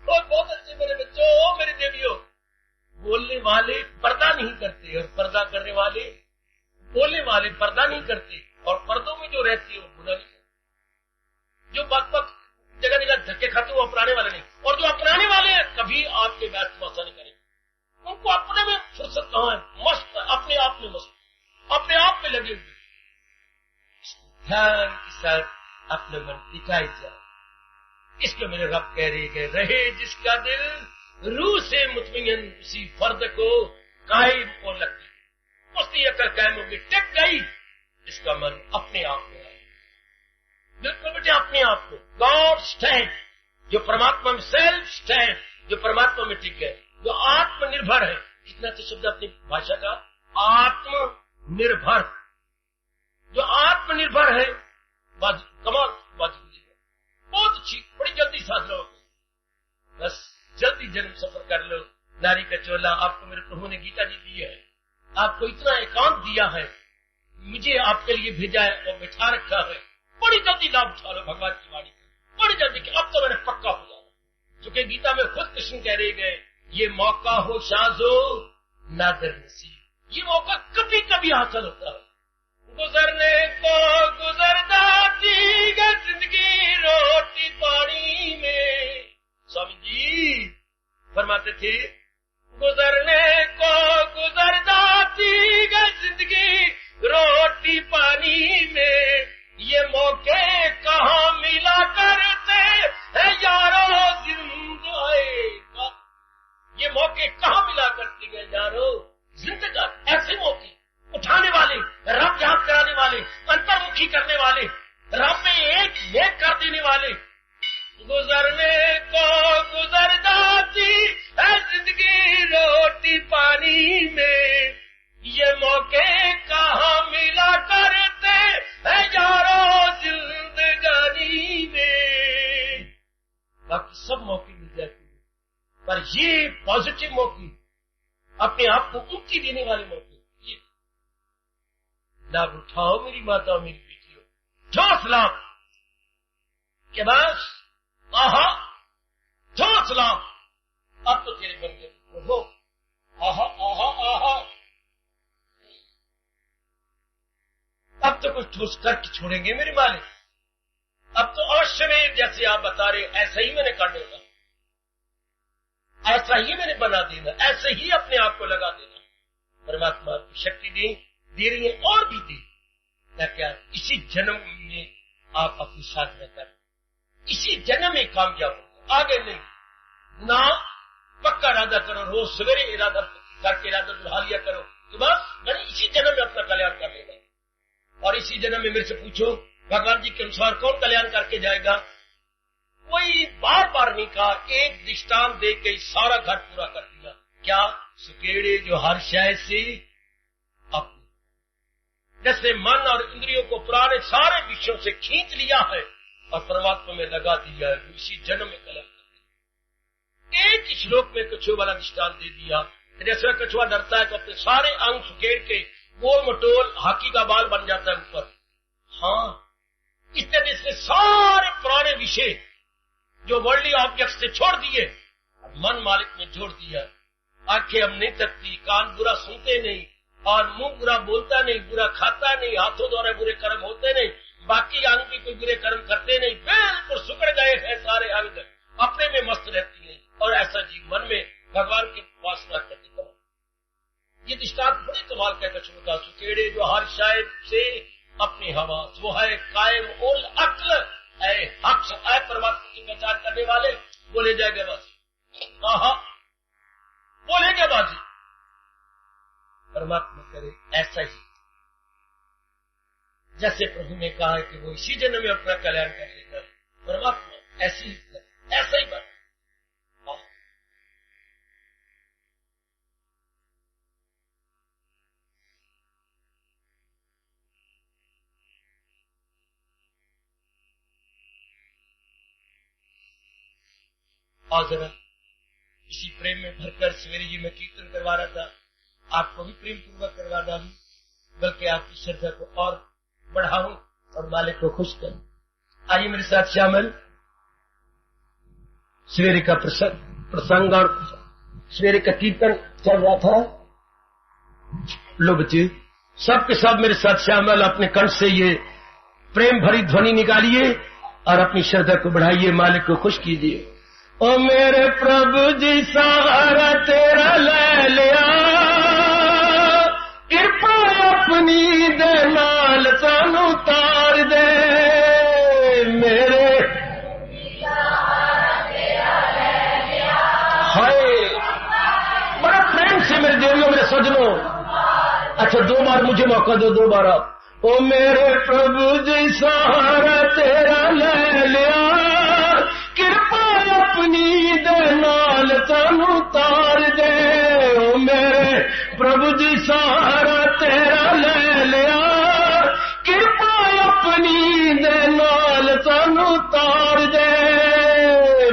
बहुत अच्छे मेरे बच्चों, मेरे देवियों, बोलने वाले पर्दा नहीं करते और पर्दा करने वाले, बोलने वाले पर्दा नहीं करते और पर्दों में जो रहती है वो बोला नहीं करते। जो बात जगह जगह धक्के खाते वो अपनाने वाले नहीं, और जो अपनाने वाले हैं कभी आपके व्यस्त मौसा नहीं करेंगे। उनको अपने में फुर्सत कहाँ है, मस्त अपने आप में, मस्त अपने आप में लगे हुए। ध्यान के साथ अपने मन टिकाई जाए। इसको मेरे रब कह रहे जिसका दिल रूह से मुतमईन, उसी फर्द को कायम को लगती, उसकी अकल कायम होगी, टिक गई, इसका मन अपने आप में आए। बिल्कुल बेटे अपने आप को, गॉड स्टैंड, जो परमात्मा में सेल्फ स्टैंड, जो परमात्मा में टिक गए, जो आत्मनिर्भर है। कितना अच्छा शब्द अपनी भाषा का, आत्मनिर्भर। जो आत्मनिर्भर है, कमाल बात बहुत अच्छी, बड़ी जल्दी साधना हो गई। बस जल्दी जन्म सफर कर लो। नारी का चोला आपको मेरे प्रभु ने गीता जी दी है, आपको इतना एकांत दिया है, मुझे आपके लिए भेजा है और बिठा रखा है। बड़ी जल्दी लाभ उठा लो भगवान की वाणी का, बड़ी जल्दी, कि अब तो मैंने पक्का हो जाना। क्योंकि गीता में खुद कृष्ण कह रहे गए, ये मौका हो शाजो नादर नसीब, ये मौका कभी कभी हासिल होता है। गुजरने को गुजरता थी जिंदगी रोटी पानी में, स्वामी जी फरमाते थे, गुजरने को गुजरता थी जिंदगी रोटी पानी में, ये मौके कहाँ मिला करते हैं यारो जिंदगी, ये मौके कहाँ मिला करते हैं यारो जिंदगी। ऐसे मौके उठाने वाले, रब याद कराने वाले, अंतर्मुखी करने वाले, रब में एक कर देने वाले। गुजरने को गुजरता थी जिंदगी रोटी पानी में, ये मौके कहाँ मिला करते हैं यारो जिंदगानी में। बाकी सब मौके मिल जाते हैं, पर ये पॉजिटिव मौके, अपने आप को ऊंची देने वाले मौके, लाभ उठाओ मेरी माता, मेरी बेटियों, ठोस लाभ के बस, आहा ठोस लाभ। अब तो तेरे बन गए हो, आहा आहा आहा, अब तो कुछ ठोस करके छोड़ेंगे मेरे मालिक। अब तो अवश्य में जैसे आप बता रहे ऐसा ही मैंने कर देना, ऐसा ही मैंने बना देना, ऐसे ही अपने आप को लगा देना। परमात्मा की शक्ति दे रही है और भी दे, क्या इसी जन्म में आप अपनी साधना कर, इसी जन्म में कामयाब हो, आगे नहीं। ना पक्का इरादा करो, रोज सवेरे इरादा करके इरादा दुल्हा लिया करो कि बस मैंने इसी जन्म में अपना कल्याण कर लेगा। और इसी जन्म में मेरे से पूछो भगवान जी के अनुसार कौन कल्याण करके जाएगा? कोई बार बार नहीं कहा, एक दृष्टांत दे के सारा घर पूरा कर दिया। क्या? सुकेड़े जो हर शय से अपने, जैसे मन और इंद्रियों को पुराने सारे विषयों से खींच लिया है और परमात्मा में लगा दिया है, इसी जन्म में कल्याण कर दिया। एक ही श्लोक में कछुए वाला दृष्टांत दे दिया। जैसे कछुआ डरता है तो अपने सारे अंग सुकेड़ के गोल मटोल हाथी का बाल बन जाता है ऊपर। हाँ, इस तरह से सारे पुराने विषय जो वर्ल्डली ऑब्जेक्ट से छोड़ दिए, मन मालिक में जोड़ दिया। आंखें हम नहीं तकती, कान बुरा सुनते नहीं, और मुंह बुरा बोलता नहीं, बुरा खाता नहीं, हाथों द्वारा बुरे कर्म होते नहीं, बाकी अंग भी कोई बुरे कर्म करते नहीं, बिल्कुल सुकड़ गए हैं सारे अंग, अपने में मस्त रहती है। और ऐसा जीव मन में भगवान की उपासना करते कमाल। ये दृष्टांत बड़े कमाल का कछुए का। सुकेड़े जो हर शायद से अपनी हवा, वो है कायम उल अक्ल, हक परमात्मा की पहचान करने वाले बोले जाएंगे बाजी। बोलेंगे बाजी। परमात्मा करे ऐसा ही, जैसे प्रभु ने कहा है कि वो इसी जन्म में अपना कल्याण कर लेगा। परमात्मा ऐसी ही करे, ऐसा ही बने। और जरा इसी प्रेम में भरकर सवेरे जी मैं कीर्तन करवा रहा था, आपको भी प्रेम पूर्वक करवा डालूं, बल्कि आपकी श्रद्धा को और बढ़ाऊं और मालिक को खुश करूं। आइए मेरे साथ शामिल। सवेरे का प्रसंग और सवेरे का कीर्तन चल रहा था। लो बच्चे, सबके सब मेरे साथ शामिल, अपने कंठ से ये प्रेम भरी ध्वनि निकालिए और अपनी श्रद्धा को बढ़ाइए, मालिक को खुश कीजिए। ओ मेरे प्रभु जी सहारा तेरा ले लिया, कृपा अपनी दे नाल सानू तार दे। मेरे हाय, बड़ा प्रेम से मेरे देवियों, मेरे सजनों। अच्छा, 2 बार मुझे मौका दो, 2 बार आप। ओ मेरे प्रभु जी सहारा तेरा ले लिया, कृपा अपनी दे नाल सानू तार दे। ओ मेरे प्रभु जी सहारा तेरा ले लिया, कृपा अपनी दे नाल सानू तार दे।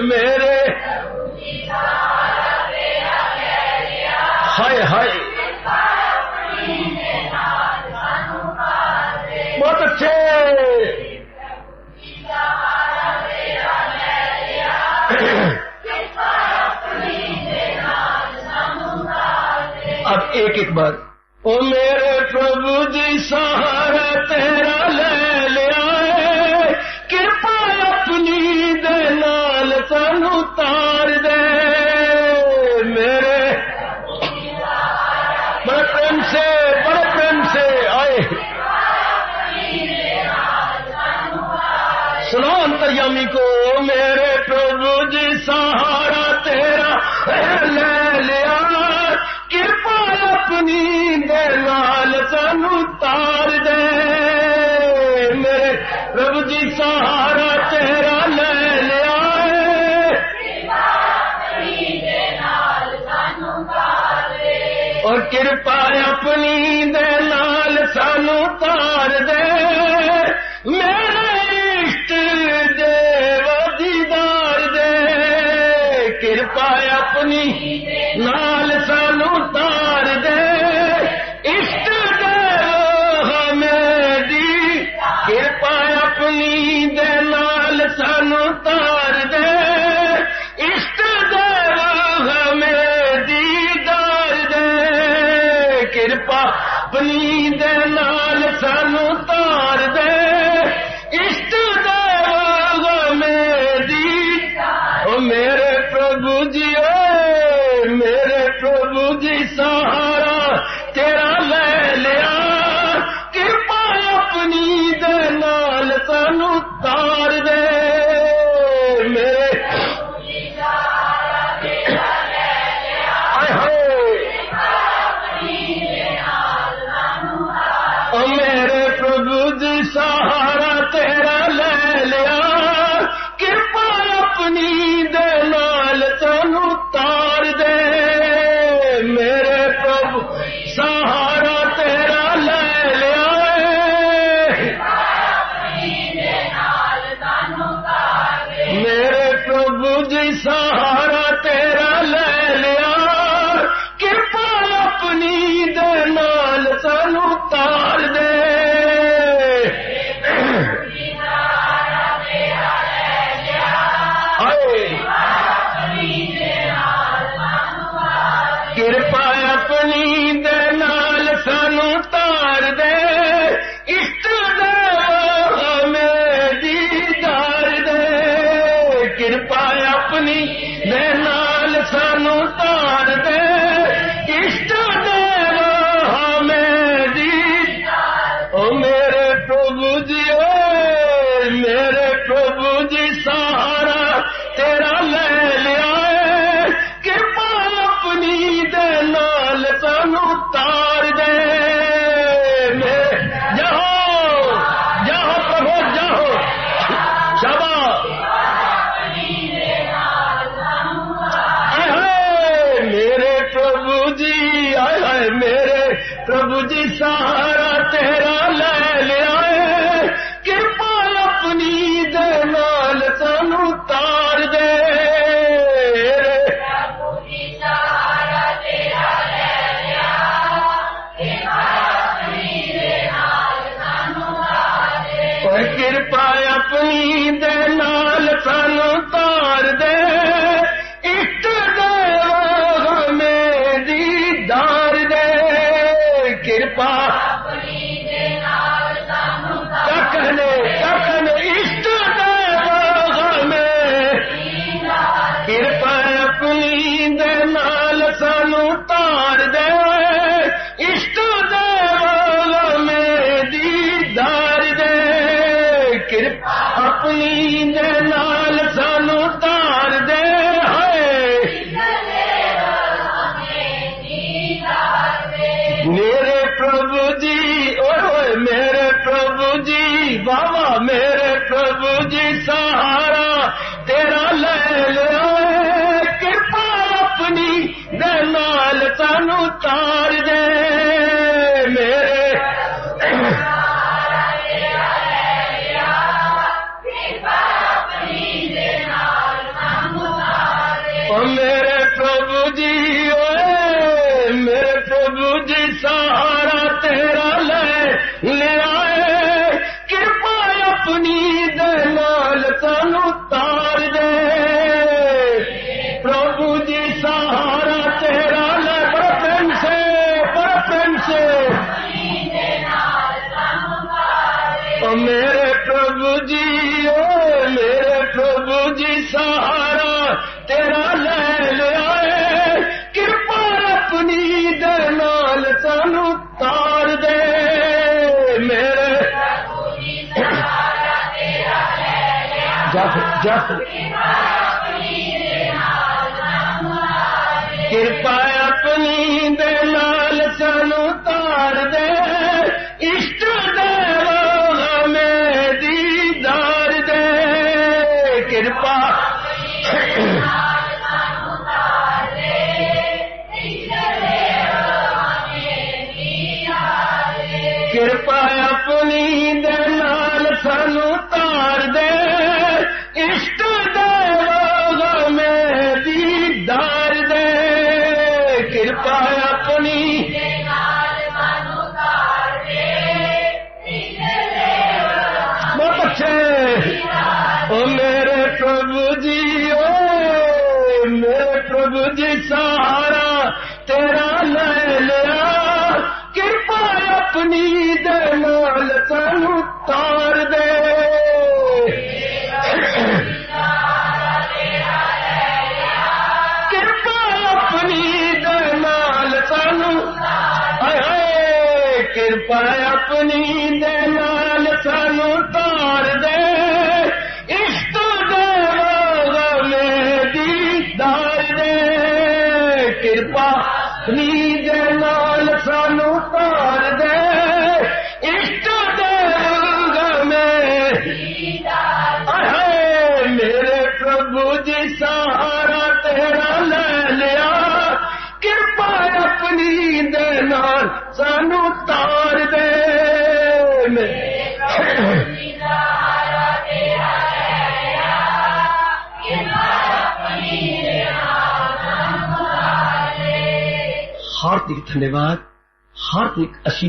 मेरे हाय हाय, बहुत अच्छे। अब एक बार। ओ मेरे प्रभु जी सहारा तेरा ले लिया, कृपा अपनी दे नाल सानू तार दे। मेरे बड़े प्रेम से आए सुनो अंतर्यामी को। मेरे प्रभु जी सहारा तेरा ले लिया, कृपा अपनी दे नाल सानू तार दे। मेरे प्रभु जी सहारा तेरा ले लिया, और कृपा अपनी दे नाल सानू तार दे। मेरे इष्ट देव दीदार दे, कृपा अपनी नाल सानू तार दे। इष्ट देव हमें दी, कृपा अपनी दे नाल सानू तार दे। इष्ट देव हमें दीदार दे, कृपा अपनी दे नाल सानू तार दे। इष्ट देव हमें दी। ओ मेरे प्रभु जी, ओ मेरे प्रभु जी सहारा तेरा ले लिया, कृपा अपनी दे नाल सानू तार दे। मेरे हाय हाय, सहारा तेरा ले लिया, कृपा अपनी दे नाल सानू तार दे। मेरे प्रभु सहारा तेरा ले लिया, मेरे प्रभु जी सहारा तेरा ले लिया, कृपा अपनी दे नाल सानू तार दे। कृपा अपनी दे नाल सानू तार दे, इष्ट देव में दीदार दे। कृपा अपनी दे नाल सानू तार दे, इष्ट देव में दीदार। ओ मेरे प्रभु जी, ओ मेरे प्रभु जी सहारा तेरा ले लिया, कृपा अपनी दे नाल सानू तार दे। जाओ जाओ प्रभु जाओ, शाबाश। मेरे प्रभु जी, आय हाय मेरे प्रभु जी सहारा तेरा ले लिया, कृपा अपनी दे नाल सानू तार दे। कृपा अपनी दे नाल सानू तार दे, इष्ट देव में दीदार दे। कृपा क्या कहने इष्ट देव में, कृपा अपनी दे नाल सानू तार दे, इष्ट देव में दीदार दे। कृपा अपनी दे नाल सानू तार दे। मेरे प्रभु जी, ओए मेरे प्रभु जी, बाबा मेरे प्रभु जी सहारा तेरा ले लिया, कृपा अपनी दे नाल सानू तार दे। मेरे मेरे प्रभु जी, ओए मेरे प्रभु जी सहारा तेरा ले लिया, कृपा अपनी दे नाल सानू तार दे। प्रभु जी सहारा तेरा ले, बड़ा प्रेम से मेरे प्रभु जी, ओ मेरे प्रभु जी सहारा तेरा ले लिया, कृपा अपनी दे नाल सानू तार दे। मेरे कृपा अपनी दे नाल सानू तार दे, इष्ट देव में दीदार दे। कृपा कृपा अपनी दे नाल सानू तार दे, इष्ट देव में दीदार दे। कृपा अपनी बहुत अच्छे। ओ मेरे प्रभु जी, ओ मेरे प्रभु जी सहारा तेरा ले लिया, कृपा अपनी दे नाल सानू तार दे। कृपा अपनी दे नाल सानू, कृपा अपनी दे नाल सानू तार दे, इष्ट देव में दीदार दे। कृपा अपनी दे नाल सानू तार दे, इष्ट देव सहारा तेरा ले लिया कृपा अपनी दे नाल सानू तार दे हार्दिक धन्यवाद, हार्दिक असी